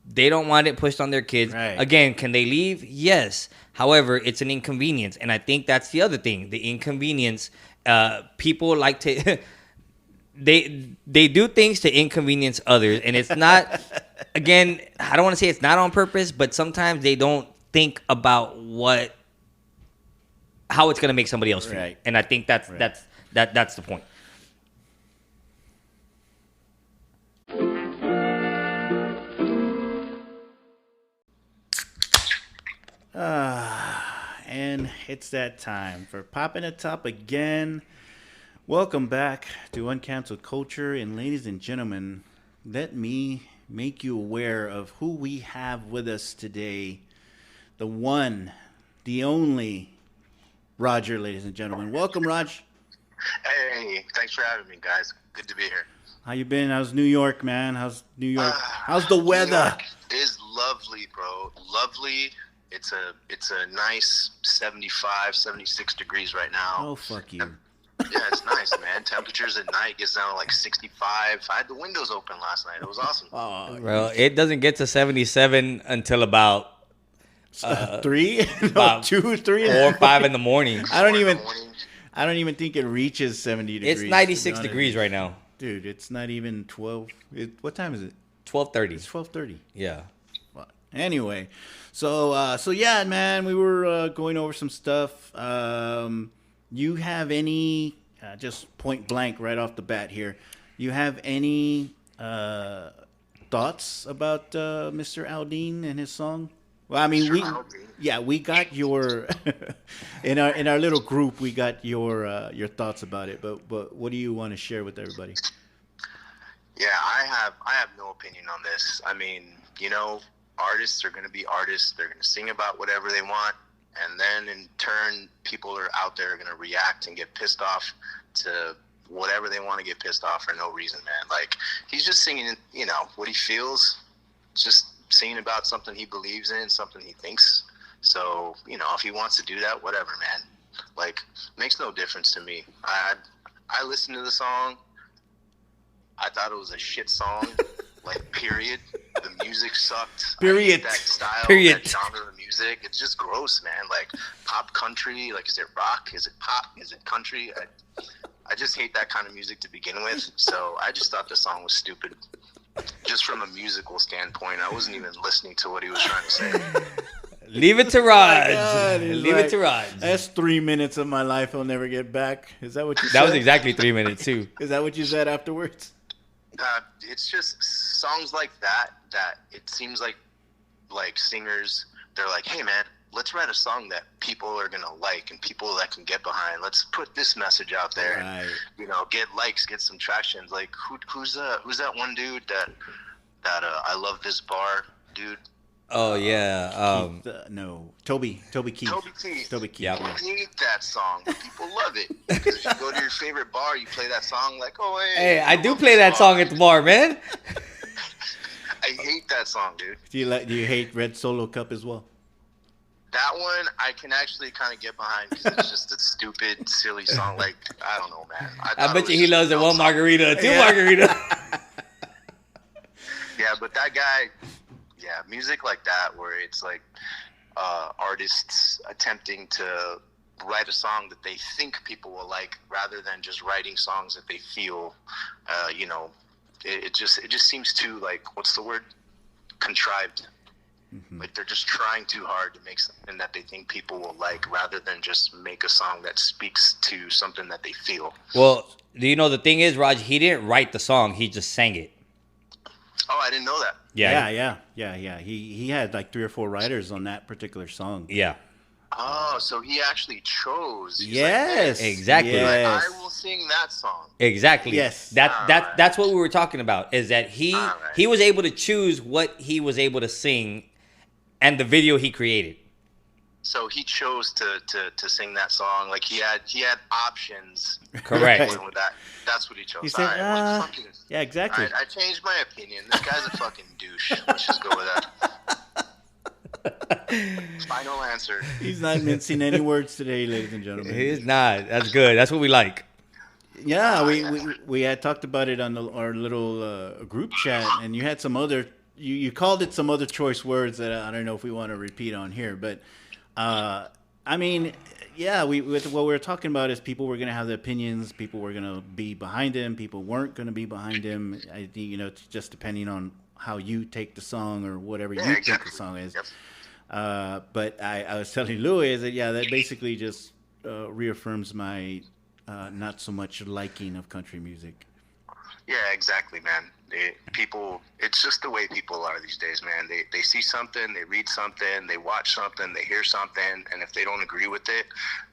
They don't want it pushed on their kids. Right. Again, can they leave? Yes. However, it's an inconvenience. And I think that's the other thing, the inconvenience. People like to... They do things to inconvenience others. And it's not... Again, I don't want to say it's not on purpose, but sometimes they don't think about what how it's gonna make somebody else feel. Right. And I think that's the point. And it's that time for Popping the Top again. Welcome back to Uncanceled Culture. And ladies and gentlemen, let me make you aware of who we have with us today. The one, the only Roger, ladies and gentlemen. Welcome, Raj. Hey, thanks for having me, guys. Good to be here. How you been? How's New York, man? How's New York? How's the weather? New York is lovely, bro. Lovely. It's a nice 75, 76 degrees right now. Oh, fuck you. Yeah, it's nice, man. Temperatures at night gets down to like 65. I had the windows open last night. It was awesome. Oh, Bro, it doesn't get to 77 until about 3, about 2, 3, 4 or 5 in the morning. I don't even. In the morning. I don't even think it reaches 70 degrees. It's 96 degrees right now. Dude, it's not even 12. What time is it? 12:30. It's 12:30. Yeah. Anyway, so yeah, man, we were going over some stuff. You have any, just point blank right off the bat here, you have any thoughts about Mr. Aldean and his song? Well, I mean, we got your in our little group, we got your thoughts about it. But what do you want to share with everybody? Yeah, I have no opinion on this. I mean, artists are going to be artists. They're going to sing about whatever they want. And then in turn, people are out there going to react and get pissed off to whatever they want to get pissed off for no reason, man. Like, he's just singing, what he feels, just singing about something he believes in, something he thinks. So, if he wants to do that, whatever, man. Like, makes no difference to me. I listened to the song. I thought it was a shit song. Like, period. The music sucked. Period. I hate that style, Period. that genre of music. It's just gross, man. Like, pop country. Like, is it rock? Is it pop? Is it country? I just hate that kind of music to begin with. So I just thought the song was stupid. Just from a musical standpoint. I wasn't even listening to what he was trying to say. Leave it to Raj. God, Leave it to Raj. That's 3 minutes of my life I'll never get back. Is that what you said? That was exactly 3 minutes, too. Is that what you said afterwards? It's just songs like that it seems like singers, they're like, hey man, let's write a song that people are gonna like and people that can get behind. Let's put this message out there, Right. and get likes, get some traction. Like who's that one dude that I love this bar dude? Oh, yeah. No, Toby Keith. Toby Keith. Toby Keith. Yeah. I hate that song. People love it. Because if you go to your favorite bar, you play that song like, oh, Hey, I do love play this that bar. song at the bar, man. I hate that song, dude. Do you hate Red Solo Cup as well? That one I can actually kind of get behind because it's just a stupid, silly song. Like, I don't know, man. I bet you he loves it. One margarita, two margarita. Yeah, but that guy, music like that where it's like artists attempting to write a song that they think people will like rather than just writing songs that they feel, it just seems too, like, what's the word? Contrived. Mm-hmm. Like they're just trying too hard to make something that they think people will like rather than just make a song that speaks to something that they feel. Well, do you know the thing is, Raj, he didn't write the song. He just sang it. Oh, I didn't know that. Yeah. He had like 3 or 4 writers on that particular song. Yeah. Oh, so he actually chose. He's Yes. like, hey, Exactly. Yes. I will sing that song. Exactly. Yes. That's what we were talking about. Is that he was able to choose what he was able to sing, and the video he created. So he chose to sing that song. Like he had options. Correct. With that. That's what he chose. He said, all right, well, fucking, yeah, exactly. all right, I changed my opinion. This guy's a fucking douche. Let's just go with that. Final answer. He's not mincing any words today, ladies and gentlemen. He's not. That's good. That's what we like. Yeah, we had talked about it on our little group chat, and you had some other. You called it some other choice words that I don't know if we want to repeat on here, but I mean, yeah, what we were talking about is people were going to have the opinions, people were going to be behind him, people weren't going to be behind him. I think it's just depending on how you take the song or whatever you think the song is. Yep. But I was telling Louis that that basically just reaffirms my not so much liking of country music. Yeah, exactly, man. It's just the way people are these days, man. They see something, they read something, they watch something, they hear something, and if they don't agree with it,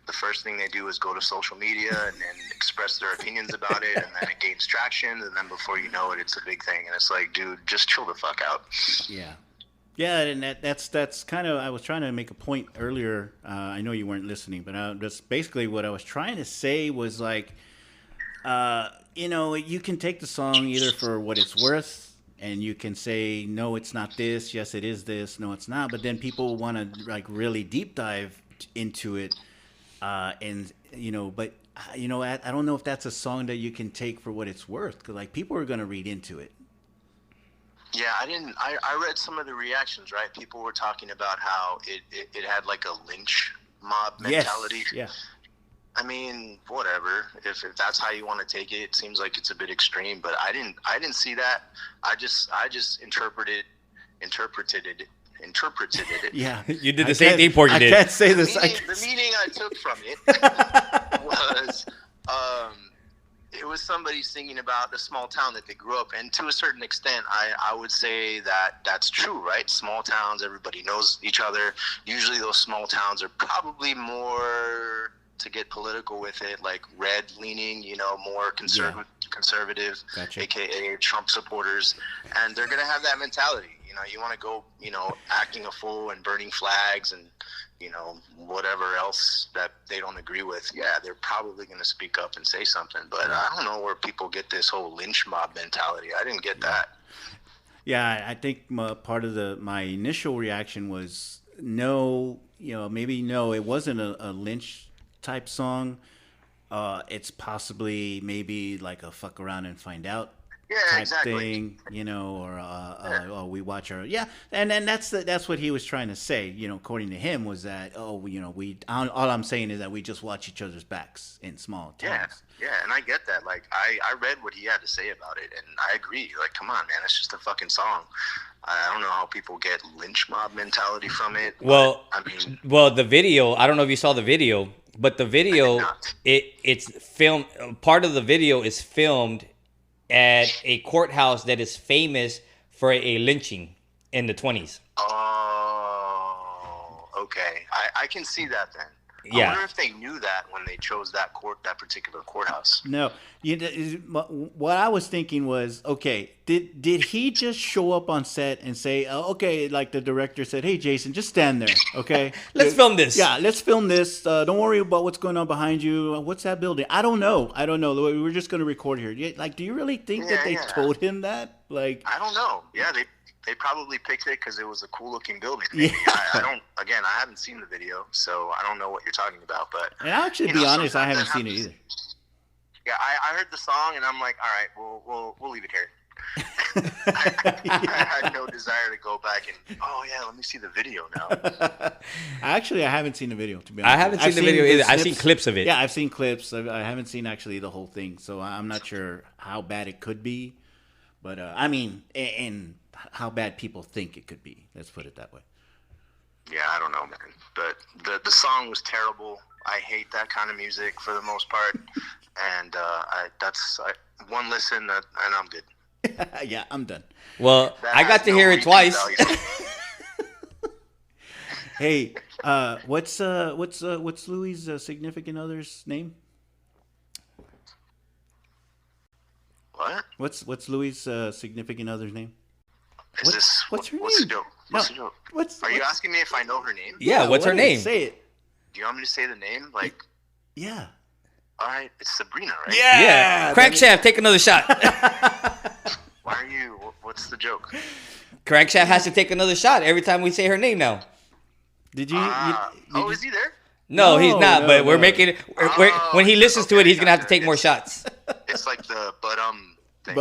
the first thing they do is go to social media and then express their opinions about it, and then it gains traction, and then before you know it, it's a big thing. And it's like, dude, just chill the fuck out. Yeah. Yeah, and that's kind of, I was trying to make a point earlier. I know you weren't listening, but just basically what I was trying to say was like, you can take the song either for what it's worth, and you can say, no, it's not this. Yes, it is this. No, it's not. But then people want to like really deep dive into it, but I don't know if that's a song that you can take for what it's worth, because like people are going to read into it. Yeah, I read some of the reactions, right? People were talking about how it had like a lynch mob mentality. Yes, yeah. I mean, whatever. If that's how you want to take it, it seems like it's a bit extreme. But I didn't see that. I just interpreted it. Yeah, you did the same thing. Porky did. I can't say this. The meaning I took from it was, it was somebody singing about the small town that they grew up in. To a certain extent, I would say that that's true, right? Small towns, everybody knows each other. Usually, those small towns are probably more, to get political with it, like red leaning, more conservative, gotcha. AKA Trump supporters. And they're going to have that mentality. You want to go, acting a fool and burning flags and, whatever else that they don't agree with. Yeah, they're probably going to speak up and say something. But I don't know where people get this whole lynch mob mentality. I didn't get that. Yeah, I think part of my initial reaction was no, maybe no, it wasn't a lynch type song. It's possibly maybe like a fuck around and find out type exactly. thing, or we watch our and that's what he was trying to say, according to him, was that all I'm saying is that we just watch each other's backs in small towns. Yeah, and I get that. Like I read what he had to say about it, and I agree. Like, come on, man, it's just a fucking song. I don't know how people get lynch mob mentality from it. Well, the video, I don't know if you saw the video, but the video, it's filmed. Part of the video is filmed at a courthouse that is famous for a lynching in the 1920s. Oh, okay. I can see that then. Yeah. I wonder if they knew that when they chose that particular courthouse. No, what I was thinking was, okay, did he just show up on set and say, okay, like the director said, hey, Jason, just stand there, okay? Let's film this. Yeah, let's film this. Don't worry about what's going on behind you. What's that building? I don't know. We're just going to record here. Like, do you really think that they told him that? Like, I don't know. Yeah, they probably picked it because it was a cool looking building. Yeah. I haven't seen the video, so I don't know what you're talking about. But and actually, to be honest, I haven't seen it either. Yeah, I heard the song and I'm like, all right, we'll leave it here. I had no desire to go back and let me see the video now. Actually, I haven't seen the video, to be honest. I haven't seen the video either. I've seen clips of it. Yeah, I've seen clips. I haven't seen actually the whole thing, so I'm not sure how bad it could be. But and how bad people think it could be. Let's put it that way. Yeah, I don't know, man. But the song was terrible. I hate that kind of music for the most part, and one listen and I'm good. Yeah, I'm done. Well, I got to hear it twice. Hey, what's Louis' significant other's name? What? What's Louis' significant other's name? What's her name? What's the joke? What's the joke? Are you asking me if I know her name? Yeah, what's her name? Say it. Do you want me to say the name? Like, yeah. All right, it's Sabrina, right? Yeah. Crankshaft, take another shot. Why are you? What's the joke? Crankshaft has to take another shot every time we say her name now. Did you? Is he there? No, he's not. But we're making it. When he listens to it, he's gonna have to take more shots. It's like the thing.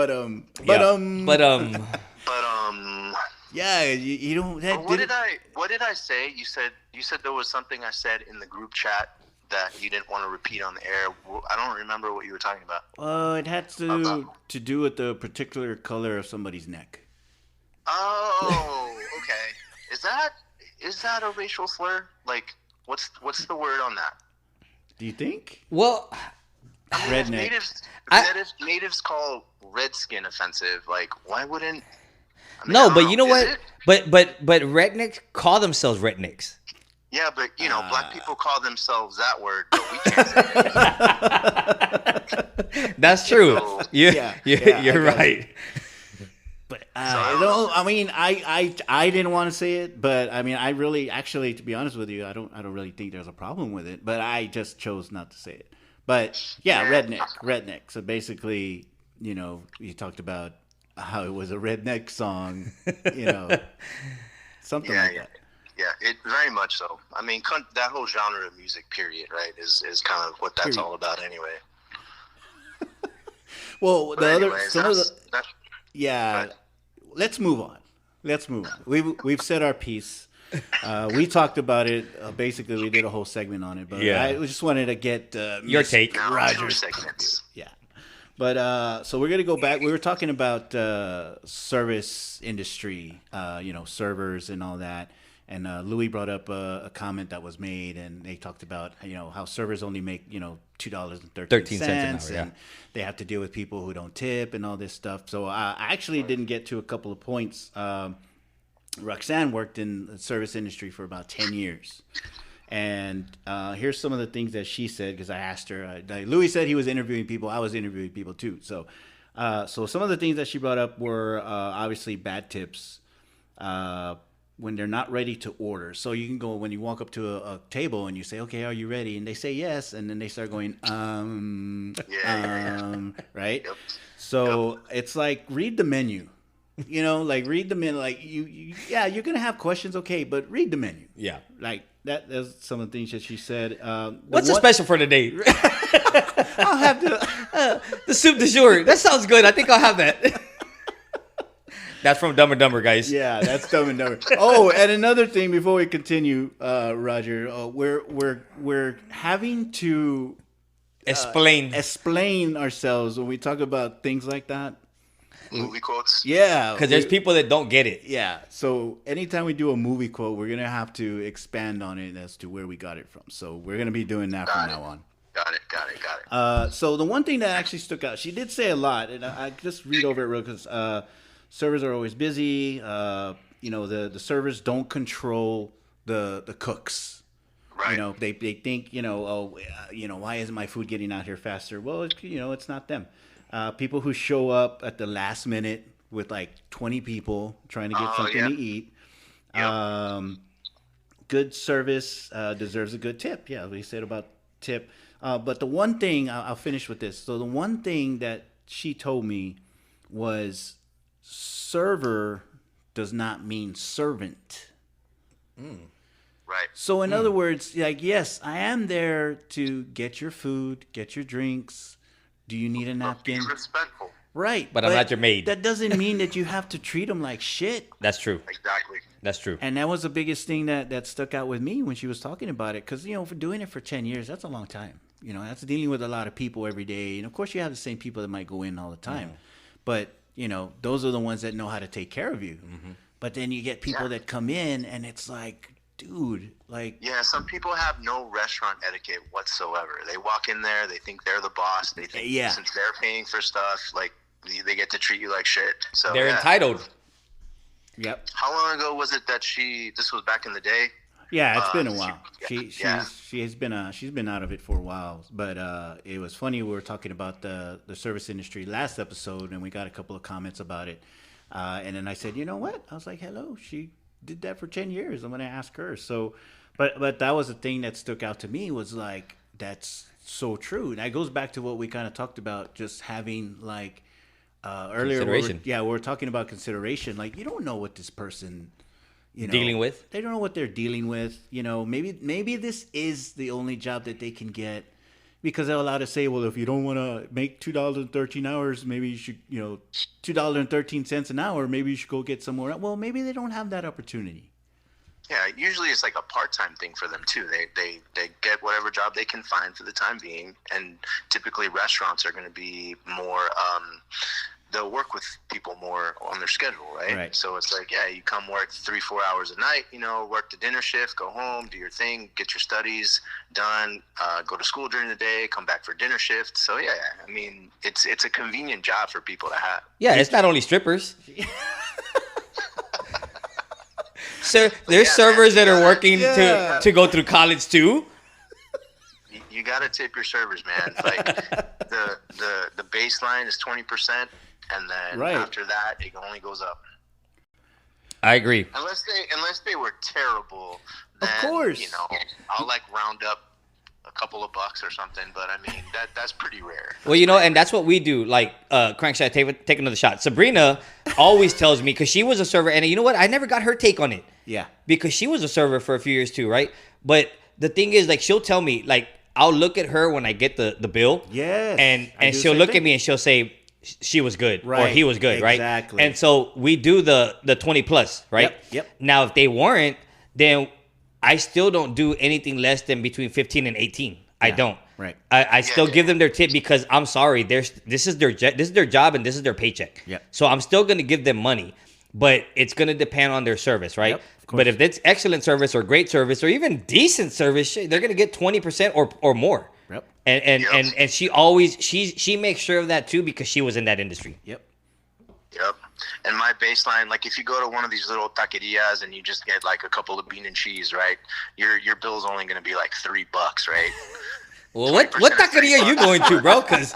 Yeah, you don't. What did I say? You said there was something I said in the group chat that you didn't want to repeat on the air. I don't remember what you were talking about. It had to do with the particular color of somebody's neck. Oh, okay. Is that a racial slur? Like, what's the word on that? Do you think? Well, I mean, Redneck. if natives call redskin offensive, like why wouldn't? I mean, I no, don't but you know is what? it? But rednecks call themselves rednecks. Yeah, but black people call themselves that word, but we can't say it. That's true. So- You're Yeah, I you're got right. But I don't know. I mean, I didn't want to say it, but I mean, I really, actually, to be honest with you, I don't really think there's a problem with it. But I just chose not to say it. But yeah, redneck. So basically, you talked about how it was a redneck song, something like that. Yeah, it very much so. I mean, that whole genre of music, period, right, is kind of what that's all about, anyway. Well, But anyways, yeah. Let's move on. We've said our piece. We talked about it. Basically, we did a whole segment on it. But Yeah. I just wanted to get Your take. now Roger's two segments. Yeah. But so we're gonna go back. We were talking about service industry, servers and all that. And Louis brought up a comment that was made, and they talked about how servers only make $2.13 an hour, yeah. and they have to deal with people who don't tip and all this stuff. So I actually didn't get to a couple of points. Roxanne worked in the service industry for about 10 years. And here's some of the things that she said, because I asked her. Louis said he was interviewing people. I was interviewing people too. So some of the things that she brought up were obviously bad tips when they're not ready to order. So you can go when you walk up to a table and you say, "Okay, are you ready?" And they say yes, and then they start going, right? Yep. So it's like read the menu. Read the menu. Like you're gonna have questions, okay, but read the menu. Yeah. Like that's some of the things that she said. What's the special for today? I'll have to. The soup du jour. That sounds good. I think I'll have that. That's from Dumb and Dumber, guys. Yeah, that's Dumb and Dumber. Oh, and another thing before we continue, Roger, we're having to explain ourselves when we talk about things like that. Movie quotes. Yeah, Because there's people that don't get it. Yeah, so anytime we do a movie quote, we're gonna have to expand on it as to where we got it from. So we're gonna be doing that from now on. Got it. So the one thing that actually stuck out, she did say a lot, and I just read over it real because servers are always busy. The servers don't control the cooks. Right. They think why isn't my food getting out here faster? Well, it's not them. People who show up at the last minute with like 20 people trying to get something to eat. Yep. Good service deserves a good tip. Yeah, we said about tip. But the one thing, I'll finish with this. So the one thing that she told me was server does not mean servant. Right. So in other words, like, yes, I am there to get your food, get your drinks. Do you need a napkin? Be respectful. Right. But I'm not your maid. That doesn't mean that you have to treat them like shit. That's true. Exactly. That's true. And that was the biggest thing that stuck out with me when she was talking about it. Because, for doing it for 10 years, that's a long time. That's dealing with a lot of people every day. And, of course, you have the same people that might go in all the time. But, those are the ones that know how to take care of you. Mm-hmm. But then you get people that come in and it's like, dude, like... Yeah, some people have no restaurant etiquette whatsoever. They walk in there, they think they're the boss. They think since they're paying for stuff, like, they get to treat you like shit. So they're entitled. Yep. How long ago was it that this was back in the day? Yeah, it's been a while. She's been out of it for a while. But it was funny. We were talking about the service industry last episode, and we got a couple of comments about it. And then I said, you know what? I was like, hello, she did that for 10 years. I'm going to ask her. So, but that was the thing that stuck out to me was like, that's so true. And that goes back to what we kind of talked about, just having like earlier. Consideration. We were talking about consideration. Like, you don't know what this person... dealing with. They don't know what they're dealing with. Maybe this is the only job that they can get because they're allowed to say, well, if you don't want to make $2.13 hours, maybe you should, $2.13 an hour, maybe you should go get somewhere else. Well, maybe they don't have that opportunity. Yeah, usually it's like a part-time thing for them too. They get whatever job they can find for the time being, and typically restaurants are going to be more they'll work with people more on their schedule, right? Right. So it's like, yeah, you come work 3-4 hours a night, work the dinner shift, go home, do your thing, get your studies done, go to school during the day, come back for dinner shift. So yeah, I mean, it's a convenient job for people to have. Yeah, it's not only strippers. So there's servers that are working to go through college too. You gotta tip your servers, man. Like the baseline is 20%, and then after that, it only goes up. I agree. Unless they were terrible, then, of course, I'll like round up a couple of bucks or something. But I mean, that's pretty rare. Well, and that's what we do. Like, Crankshot, take another shot. Sabrina always tells me, because she was a server, and you know what? I never got her take on it. Yeah. Because she was a server for a few years too, right? But the thing is, like, she'll tell me, like, I'll look at her when I get the bill. Yes. And she'll look at me and she'll say she was good, or he was good, right? Exactly. And so we do the 20 plus, right? Yep. Now, if they weren't, then I still don't do anything less than between 15 and 18. I don't. Right. I still give them their tip, because I'm sorry, this is their job and this is their paycheck. Yep. So I'm still going to give them money, but it's going to depend on their service, right? Yep, of course. But if it's excellent service or great service or even decent service, they're going to get 20% or more. Yep. And she always she makes sure of that too, because she was in that industry. Yep. And my baseline, like if you go to one of these little taquerias and you just get like a couple of bean and cheese, right? Your bill's only going to be like $3, right? Well, what taqueria are you going to, bro? Because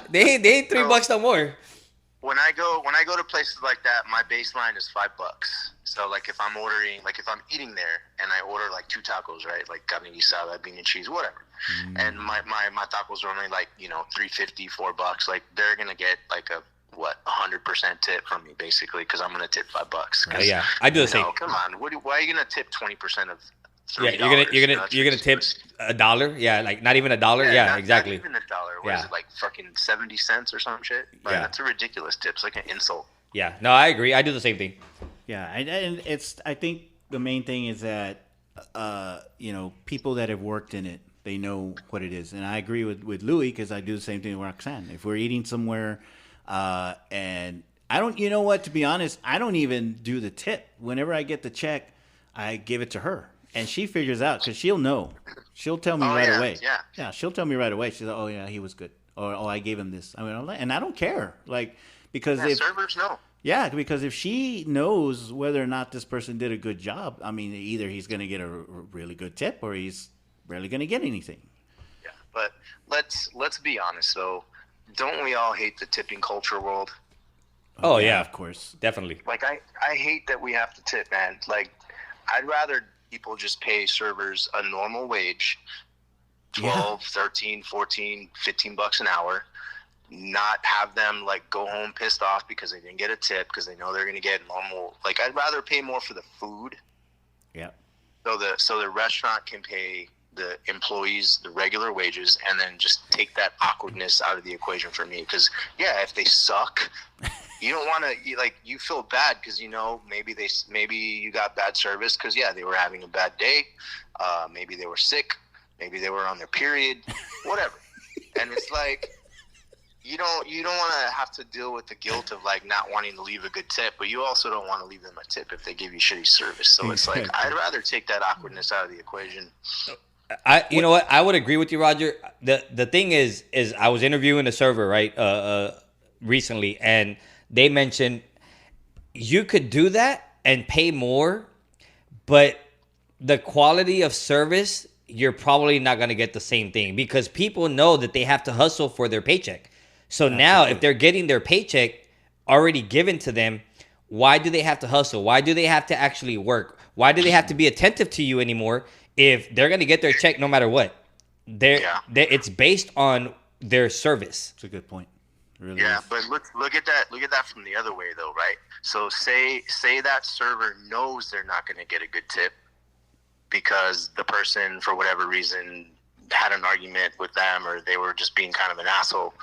they ain't $3 no more. When I go to places like that, my baseline is $5. So like if I'm eating there and I order like 2 tacos, right? Like carne guisada, bean and cheese, whatever. And my tacos are only like, $3.50, $4. Like they're gonna get like a 100% tip from me, basically, because I'm gonna tip $5. Yeah, I do the same. Come on, why are you gonna tip 20% of $3? Yeah, you're gonna tip $1. Yeah, like not even $1. Yeah, exactly. Not even $1. What is it, like fucking 70 cents or some shit? Like, that's a ridiculous tip. It's like an insult. Yeah, no, I agree. I do the same thing. Yeah, and I think the main thing is that people that have worked in it, they know what it is. And I agree with Louis, because I do the same thing with Roxanne. If we're eating somewhere, and I don't, to be honest, I don't even do the tip. Whenever I get the check, I give it to her. And she figures out, because she'll know. She'll tell me right away. Yeah, she'll tell me right away. She's like, oh, yeah, he was good. Or, oh, I gave him this. I mean, and I don't care. Like, because if servers know. Yeah, because if she knows whether or not this person did a good job, I mean, either he's going to get a really good tip or he's barely going to get anything. Yeah, but let's be honest, though. Don't we all hate the tipping culture world? Oh, yeah, of course. Definitely. Like, I hate that we have to tip, man. Like, I'd rather people just pay servers a normal wage, 12, 13, 14, $15 an hour, not have them like go home pissed off because they didn't get a tip, because they know they're going to get normal. Like, I'd rather pay more for the food. Yeah. So the restaurant can pay the employees the regular wages, and then just take that awkwardness out of the equation for me. Because if they suck, you don't want to, you feel bad, because maybe you got bad service because they were having a bad day, maybe they were sick, maybe they were on their period, whatever. And it's like, you don't want to have to deal with the guilt of like not wanting to leave a good tip, but you also don't want to leave them a tip if they give you shitty service. So it's like, I'd rather take that awkwardness out of the equation. You know what? I would agree with you, Roger. The thing is I was interviewing a server, right, recently, and they mentioned you could do that and pay more, but the quality of service, you're probably not going to get the same thing, because people know that they have to hustle for their paycheck. So now, if they're getting their paycheck already given to them, why do they have to hustle? Why do they have to actually work? Why do they have to be attentive to you anymore if they're going to get their check no matter what? It's based on their service. That's a good point. It really is. But look at that from the other way, though, right? So say that server knows they're not going to get a good tip because the person, for whatever reason, had an argument with them, or they were just being kind of an asshole,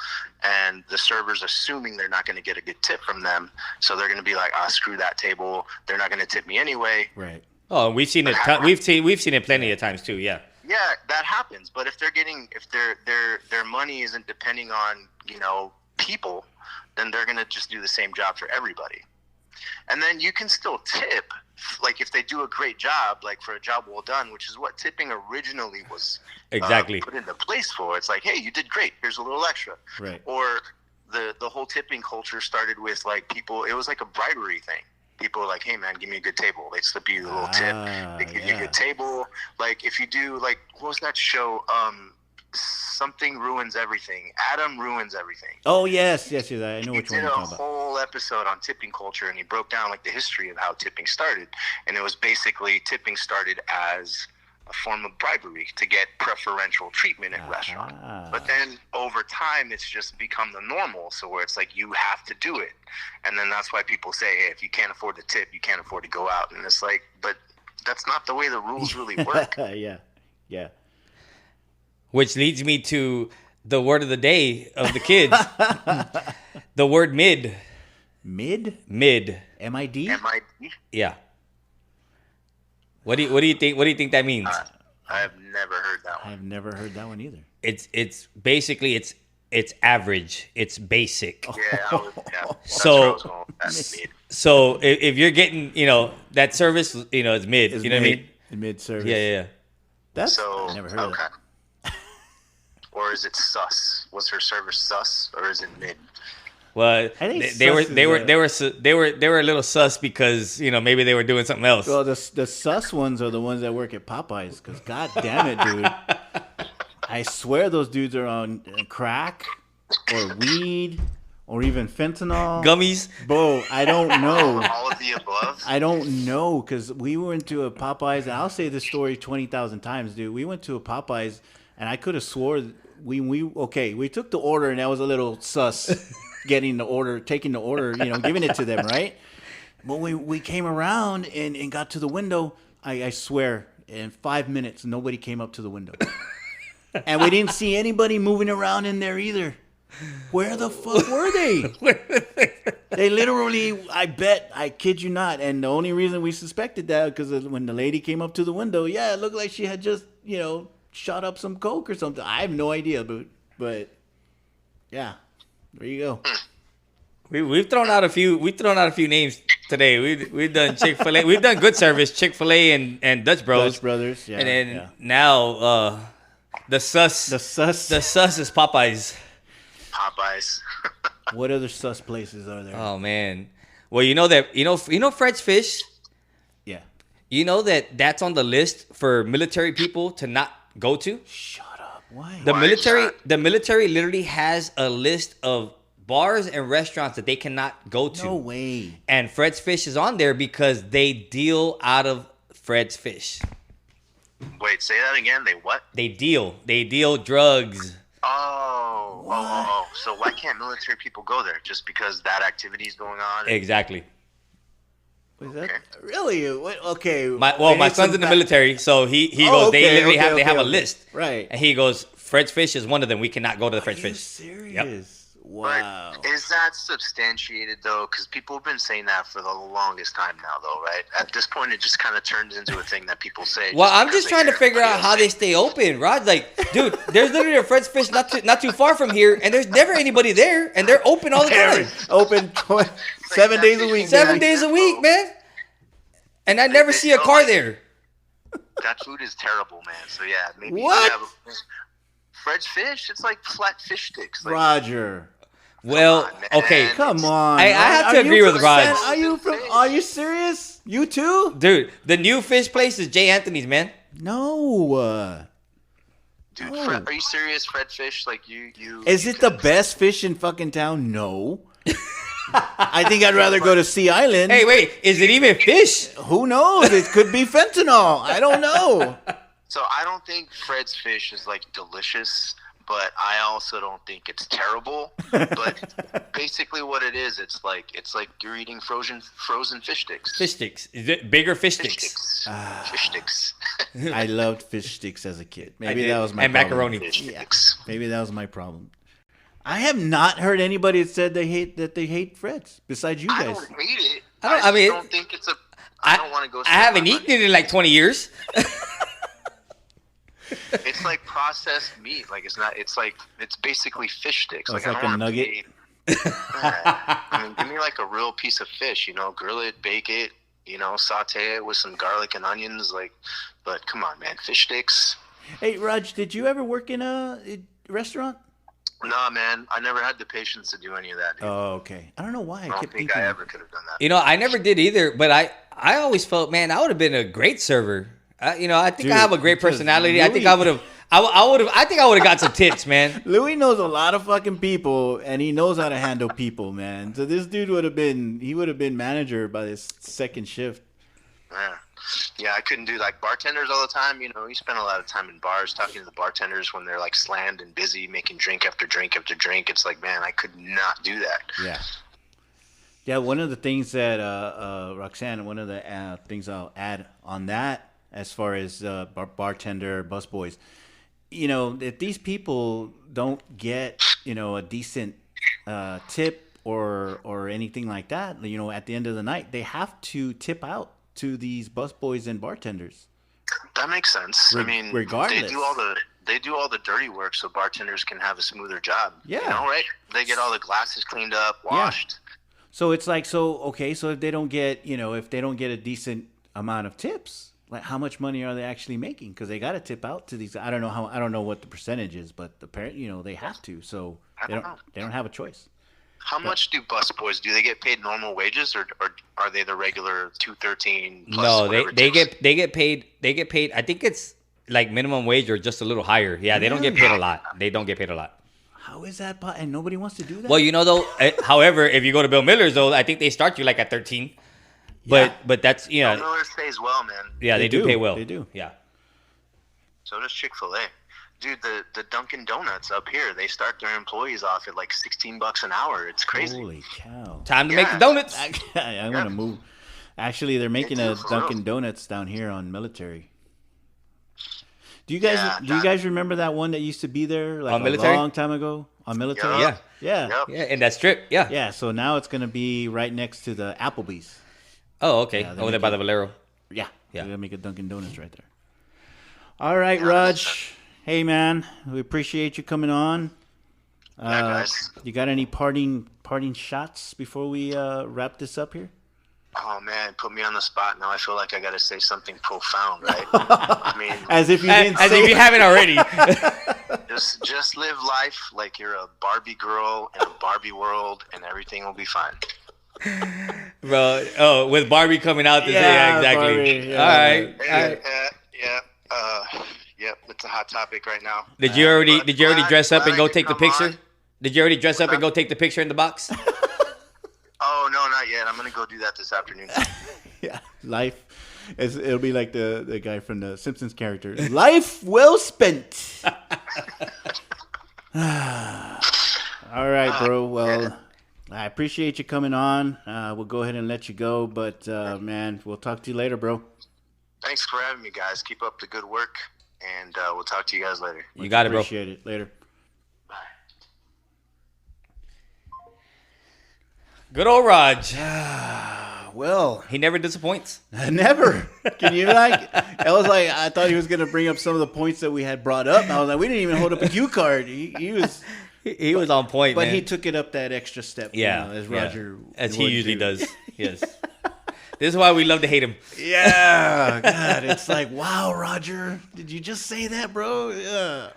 and the server's assuming they're not going to get a good tip from them, so they're going to be like, screw that table, they're not going to tip me anyway. Right. Oh, we've seen it. We've seen it plenty of times too. Yeah, that happens. But if their money isn't depending on people, then they're going to just do the same job for everybody. And then you can still tip, like if they do a great job, like for a job well done, which is what tipping originally was exactly put into place for. It's like, hey, you did great. Here's a little extra. Right. Or the whole tipping culture started with like people. It was like a bribery thing. People were like, hey man, give me a good table. They slip you a little tip. They give you a good table. Like if you do like, what was that show? Something Ruins Everything. Adam Ruins Everything. Oh yes. I know He which one did you're a talking about. whole episode on tipping culture, and he broke down like the history of how tipping started. And it was basically tipping started as a form of bribery to get preferential treatment at restaurants. But then over time, it's just become the normal. So where it's like you have to do it, and then that's why people say, hey, if you can't afford to tip, you can't afford to go out. And it's like, but that's not the way the rules really work. Yeah. Which leads me to the word of the day of the kids. The word mid. Mid? Mid. M-I-D? M-I-D? Yeah. What do you think? What do you think that means? I have never heard that one. I've never heard that one either. It's basically it's average. It's basic. Yeah, that's So- where I was going with that. Mid. So if you're getting that service, it's mid. It's you know what I mean? Mid service. Yeah. That's So I never heard of that. Or is it sus? Was her service sus, or is it mid? Well, I think they were sus they were a little sus because maybe they were doing something else. Well, the sus ones are the ones that work at Popeyes. Because god damn it, dude, I swear those dudes are on crack or weed or even fentanyl. Gummies. Bro, I don't know. All of the above. I don't know because we went to a Popeyes, and I'll say this story 20,000 times, dude. We went to a Popeyes, and I could have swore we took the order, and that was a little sus. Taking the order, giving it to them, right? But we came around and got to the window. I swear, in 5 minutes, nobody came up to the window, and we didn't see anybody moving around in there either. Where the fuck were they? They literally, I kid you not. And the only reason we suspected that because when the lady came up to the window, it looked like she had just, shot up some coke or something. I have no idea, but yeah, there you go. We've thrown out a few names today. We've done Chick-fil-A. We've done good service, Chick-fil-A and Dutch Bros. Dutch Brothers, yeah. And then now the sus is Popeyes. Popeyes. What other sus places are there? Oh man. Well, you know Fred's Fish. Yeah. You know that's on the list for military people to not go to. Shut up. Why? The military literally has a list of bars and restaurants that they cannot go to. No way. And Fred's Fish is on there because they deal out of Fred's Fish. Wait, say that again. They what? They deal drugs. Oh. So why can't military people go there? Just because that activity is going on? Exactly. Was that really? Okay. My son's in the military, so he goes. Okay, they literally okay, have a okay. list, Right. And he goes, Fred's Fish is one of them. We cannot go to the Fred's Are you Fish. serious? Yep. Wow. But is that substantiated, though? Because people have been saying that for the longest time now, though, right? At this point, it just kind of turns into a thing that people say. Well, I'm because just they trying to hear figure everybody out how else they say stay open, Rod. Like, dude, there's literally a Fred's Fish not too far from here, and there's never anybody there, and they're open all the time. Open 7 days a week. 7 baby. days a week, man. And I never see a car there. That food is terrible, man. So, yeah, maybe What? you have Fred's Fish, it's like flat fish sticks. Like, Roger. Well, on, man. okay, Come on. I have Are to you agree with from Rod. Are you serious? You too? dude, the new fish place is J. Anthony's, man. No. dude, No. Fred, are you serious? Fred Fish, like you. Is you it the could- best fish in fucking town? No. I think I'd rather go to Sea Island. Hey, wait, is it even fish? Who knows? It could be fentanyl. I don't know. So I don't think Fred's Fish is like delicious, but I also don't think it's terrible. But basically, what it is, it's like you're eating frozen fish sticks. Fish sticks. Is it bigger fish Fish sticks? sticks. Fish sticks. I loved fish sticks as a kid. Maybe did. that was my And problem. macaroni. Fish Yeah. sticks. Maybe that was my problem. I have not heard anybody that said they hate Fred's besides you I guys. don't hate it. I mean, don't think it's a. I don't want to go. I haven't eaten it in like 20 years. It's like processed meat. Like it's not. It's like it's basically fish sticks. Oh, it's I like don't a wanna nugget? pay- I mean, give me like a real piece of fish, you know, grill it, bake it, you know, saute it with some garlic and onions, like. But come on, man, fish sticks. Hey, Raj, did you ever work in a restaurant? Nah, man, I never had the patience to do any of that, dude. Oh, okay. I don't know why. I don't kept think thinking. I ever could have done that. You know, I never did either, but I always felt, man, I would have been a great server. You know, I think Dude, I have a great because personality. I think Louis- I would have. I think I would have got some tips, man. Louis knows a lot of fucking people, and he knows how to handle people, man. So this dude would have been manager by this second shift. Yeah, I couldn't do like bartenders all the time. You know, you spend a lot of time in bars talking to the bartenders when they're like slammed and busy, making drink after drink after drink. It's like, man, I could not do that. Yeah. Yeah, one of the things that Roxanne, one of the things I'll add on that, as far as bartender, busboys, you know, if these people don't get, you know, a decent tip or anything like that, you know, at the end of the night, they have to tip out to these busboys and bartenders. That makes sense. I mean, regardless, they do all the dirty work so bartenders can have a smoother job. Yeah. You know, right? They get all the glasses cleaned up, washed. Yeah. So it's like, so if they don't get, you know, if they don't get a decent amount of tips, like how much money are they actually making? Because they got to tip out to these. I don't know what the percentage is, but apparently, you know, they have to. So they don't have a choice. How much do busboys do? They get paid normal wages, or are they the regular $2.13? No, they get paid. I think it's like minimum wage or just a little higher. Yeah, they don't get paid a lot. They don't get paid a lot. How is that? And nobody wants to do that. Well, you know though. However, if you go to Bill Miller's though, I think they start you like at 13. But that's Bill Miller's pays well, man. Yeah, they do pay well. They do. Yeah. So does Chick-fil-A. Dude, the Dunkin' Donuts up here, they start their employees off at like $16 an hour. It's crazy. Holy cow! Time to make the donuts. I want to move. Actually, they're making a Dunkin' Donuts down here on Military. Do you guys remember that one that used to be there like a long time ago on Military? Yeah. Yeah. Yeah, in that strip. Yeah. Yeah. So now it's gonna be right next to the Applebee's. Oh, okay. Yeah, Over there by the Valero. Yeah. Yeah. They're gonna make a Dunkin' Donuts right there. All right, Raj. Hey, man. We appreciate you coming on. Guys. You got any parting shots before we wrap this up here? Oh man, put me on the spot. Now I feel like I got to say something profound, right? I mean, as if you haven't already. just live life like you're a Barbie girl in a Barbie world, and everything will be fine. Bro, with Barbie coming out this yeah, exactly. Barbie, yeah. All right. Yep, it's a hot topic right now. Did you already dress up and go take the picture? Did you already dress up and go take the picture in the box? Oh no, not yet. I'm gonna go do that this afternoon. Yeah, life. It'll be like the guy from the Simpsons character. Life well spent. All right, bro. Well, I appreciate you coming on. We'll go ahead and let you go, but man, we'll talk to you later, bro. Thanks for having me, guys. Keep up the good work, and we'll talk to you guys later. You got it, bro. Appreciate it. Later. Good old Raj. Well, he never disappoints. Never. Can you I thought he was gonna bring up some of the points that we had brought up. And I was like, we didn't even hold up a cue card. He was. He was on point, but man. He took it up that extra step. Yeah, as Roger, as he usually does. Yes. This is why we love to hate him. Yeah, God, it's like, wow, Roger, did you just say that, bro? Yeah.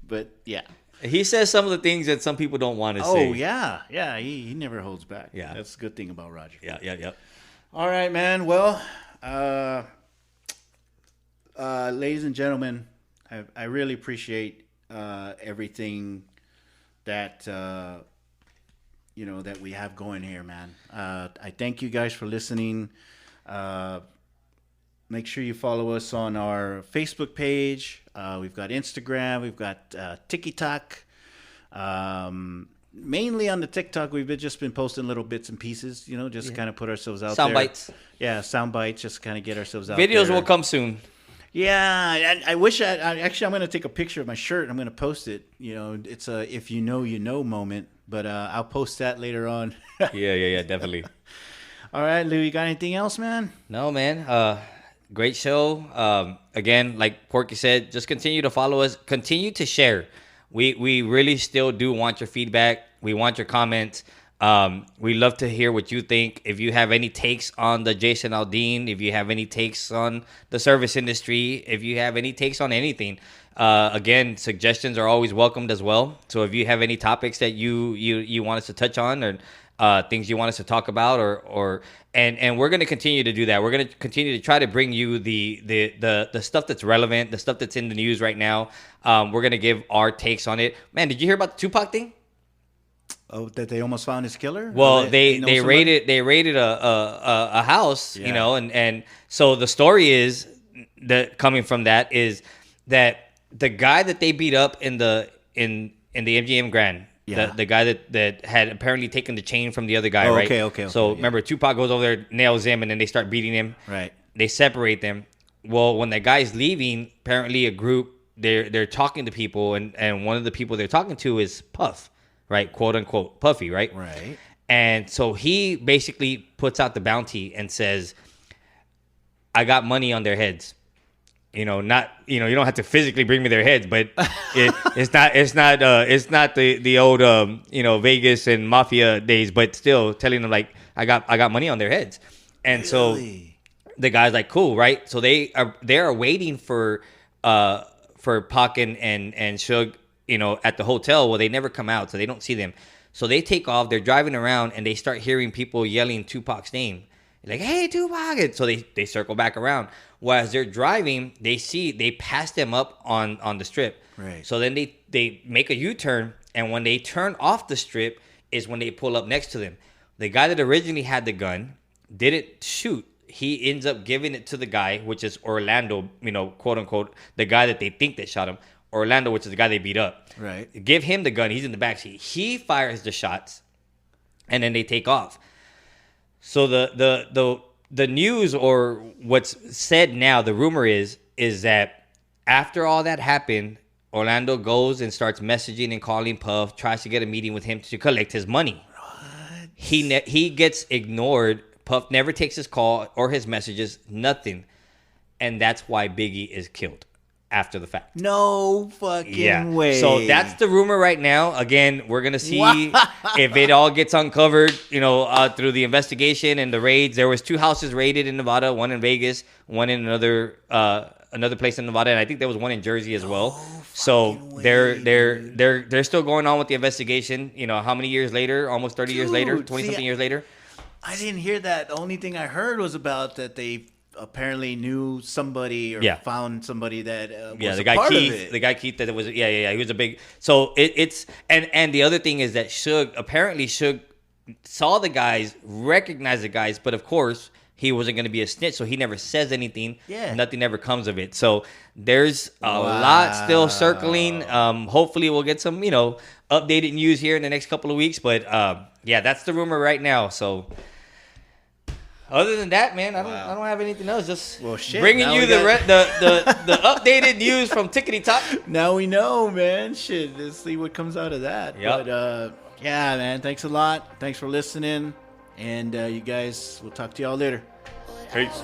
But yeah, he says some of the things that some people don't want to say. Oh yeah, he never holds back. Yeah, that's a good thing about Roger. Yeah. All right, man. Well, ladies and gentlemen, I really appreciate everything that that we have going here, man. I thank you guys for listening. Make sure you follow us on our Facebook page. We've got Instagram. We've got TikTok. Mainly on the TikTok, we've just been posting little bits and pieces, kind of put ourselves out there. Sound bites. Yeah, sound bites, just kind of get ourselves out there. Videos will come soon. Yeah, I wish actually, I'm going to take a picture of my shirt. I'm going to post it. It's a if you know moment, but I'll post that later on. Yeah, definitely. All right, Lou, you got anything else, man? No, man. Great show. Again, like Porky said, just continue to follow us. Continue to share. We really still do want your feedback. We want your comments. We love to hear what you think. If you have any takes on the Jason Aldean, if you have any takes on the service industry, if you have any takes on anything, again, suggestions are always welcomed as well. So if you have any topics that you want us to touch on, or things you want us to talk about, and we're going to continue to do that. We're going to continue to try to bring you the stuff that's relevant, the stuff that's in the news right now. We're going to give our takes on it. Man, did you hear about the Tupac thing? Oh, that they almost found his killer? Well, they raided a house, Yeah. you know, and so the story is that coming from that is that the guy that they beat up in the MGM Grand, Yeah. the guy that had apparently taken the chain from the other guy, Oh, right? okay, So yeah. remember, Tupac goes over there, nails him, and then they start beating him. Right. They separate them. Well, when that guy's leaving, apparently a group they're talking to people, and one of the people they're talking to is Puff, right? Quote unquote Puffy, right? Right. And so he basically puts out the bounty and says, I got money on their heads. You know, not, you know, you don't have to physically bring me their heads, but it's not the old you know, Vegas and mafia days, but still telling them like I got money on their heads. And so the guy's like, cool, right? So they're waiting for Pac and Suge, you know, at the hotel. Well, they never come out, so they don't see them. So they take off, they're driving around, and they start hearing people yelling Tupac's name. Like, hey, Tupac. And so they circle back around. Well, as they're driving, they pass them up on the strip. Right. So then they make a U-turn, and when they turn off the strip is when they pull up next to them. The guy that originally had the gun didn't shoot. He ends up giving it to the guy, which is Orlando, you know, quote unquote, the guy that they think that shot him. Orlando, which is the guy they beat up. Right. Give him the gun. He's in the backseat. He fires the shots, and then they take off. So the news, or what's said now, the rumor is that after all that happened, Orlando goes and starts messaging and calling Puff, tries to get a meeting with him to collect his money. What? He gets ignored. Puff never takes his call or his messages, nothing. And that's why Biggie is killed after the fact. No fucking way. So that's the rumor right now. Again, we're going to see if it all gets uncovered, you know, through the investigation and the raids. There was 2 houses raided in Nevada, one in Vegas, one in another place in Nevada, and I think there was one in Jersey as well. So they're still going on with the investigation. You know, how many years later? Almost 30 years later, 20-something years later. I didn't hear that. The only thing I heard was about that they apparently knew somebody or found somebody that was the guy part Keith, of it. The guy Keith that was he was a big. So it's and the other thing is that Suge saw the guys, recognized the guys, but of course he wasn't going to be a snitch, so he never says anything. Yeah. Nothing ever comes of it. So there's a lot still circling. Hopefully we'll get some, you know, updated news here in the next couple of weeks. But that's the rumor right now. So other than that, man, I don't have anything else. Just bringing you the updated news from Tickety Top. Now we know, man. Shit, let's see what comes out of that. Yep. But yeah, man, thanks a lot. Thanks for listening, and you guys, we'll talk to y'all later. Peace.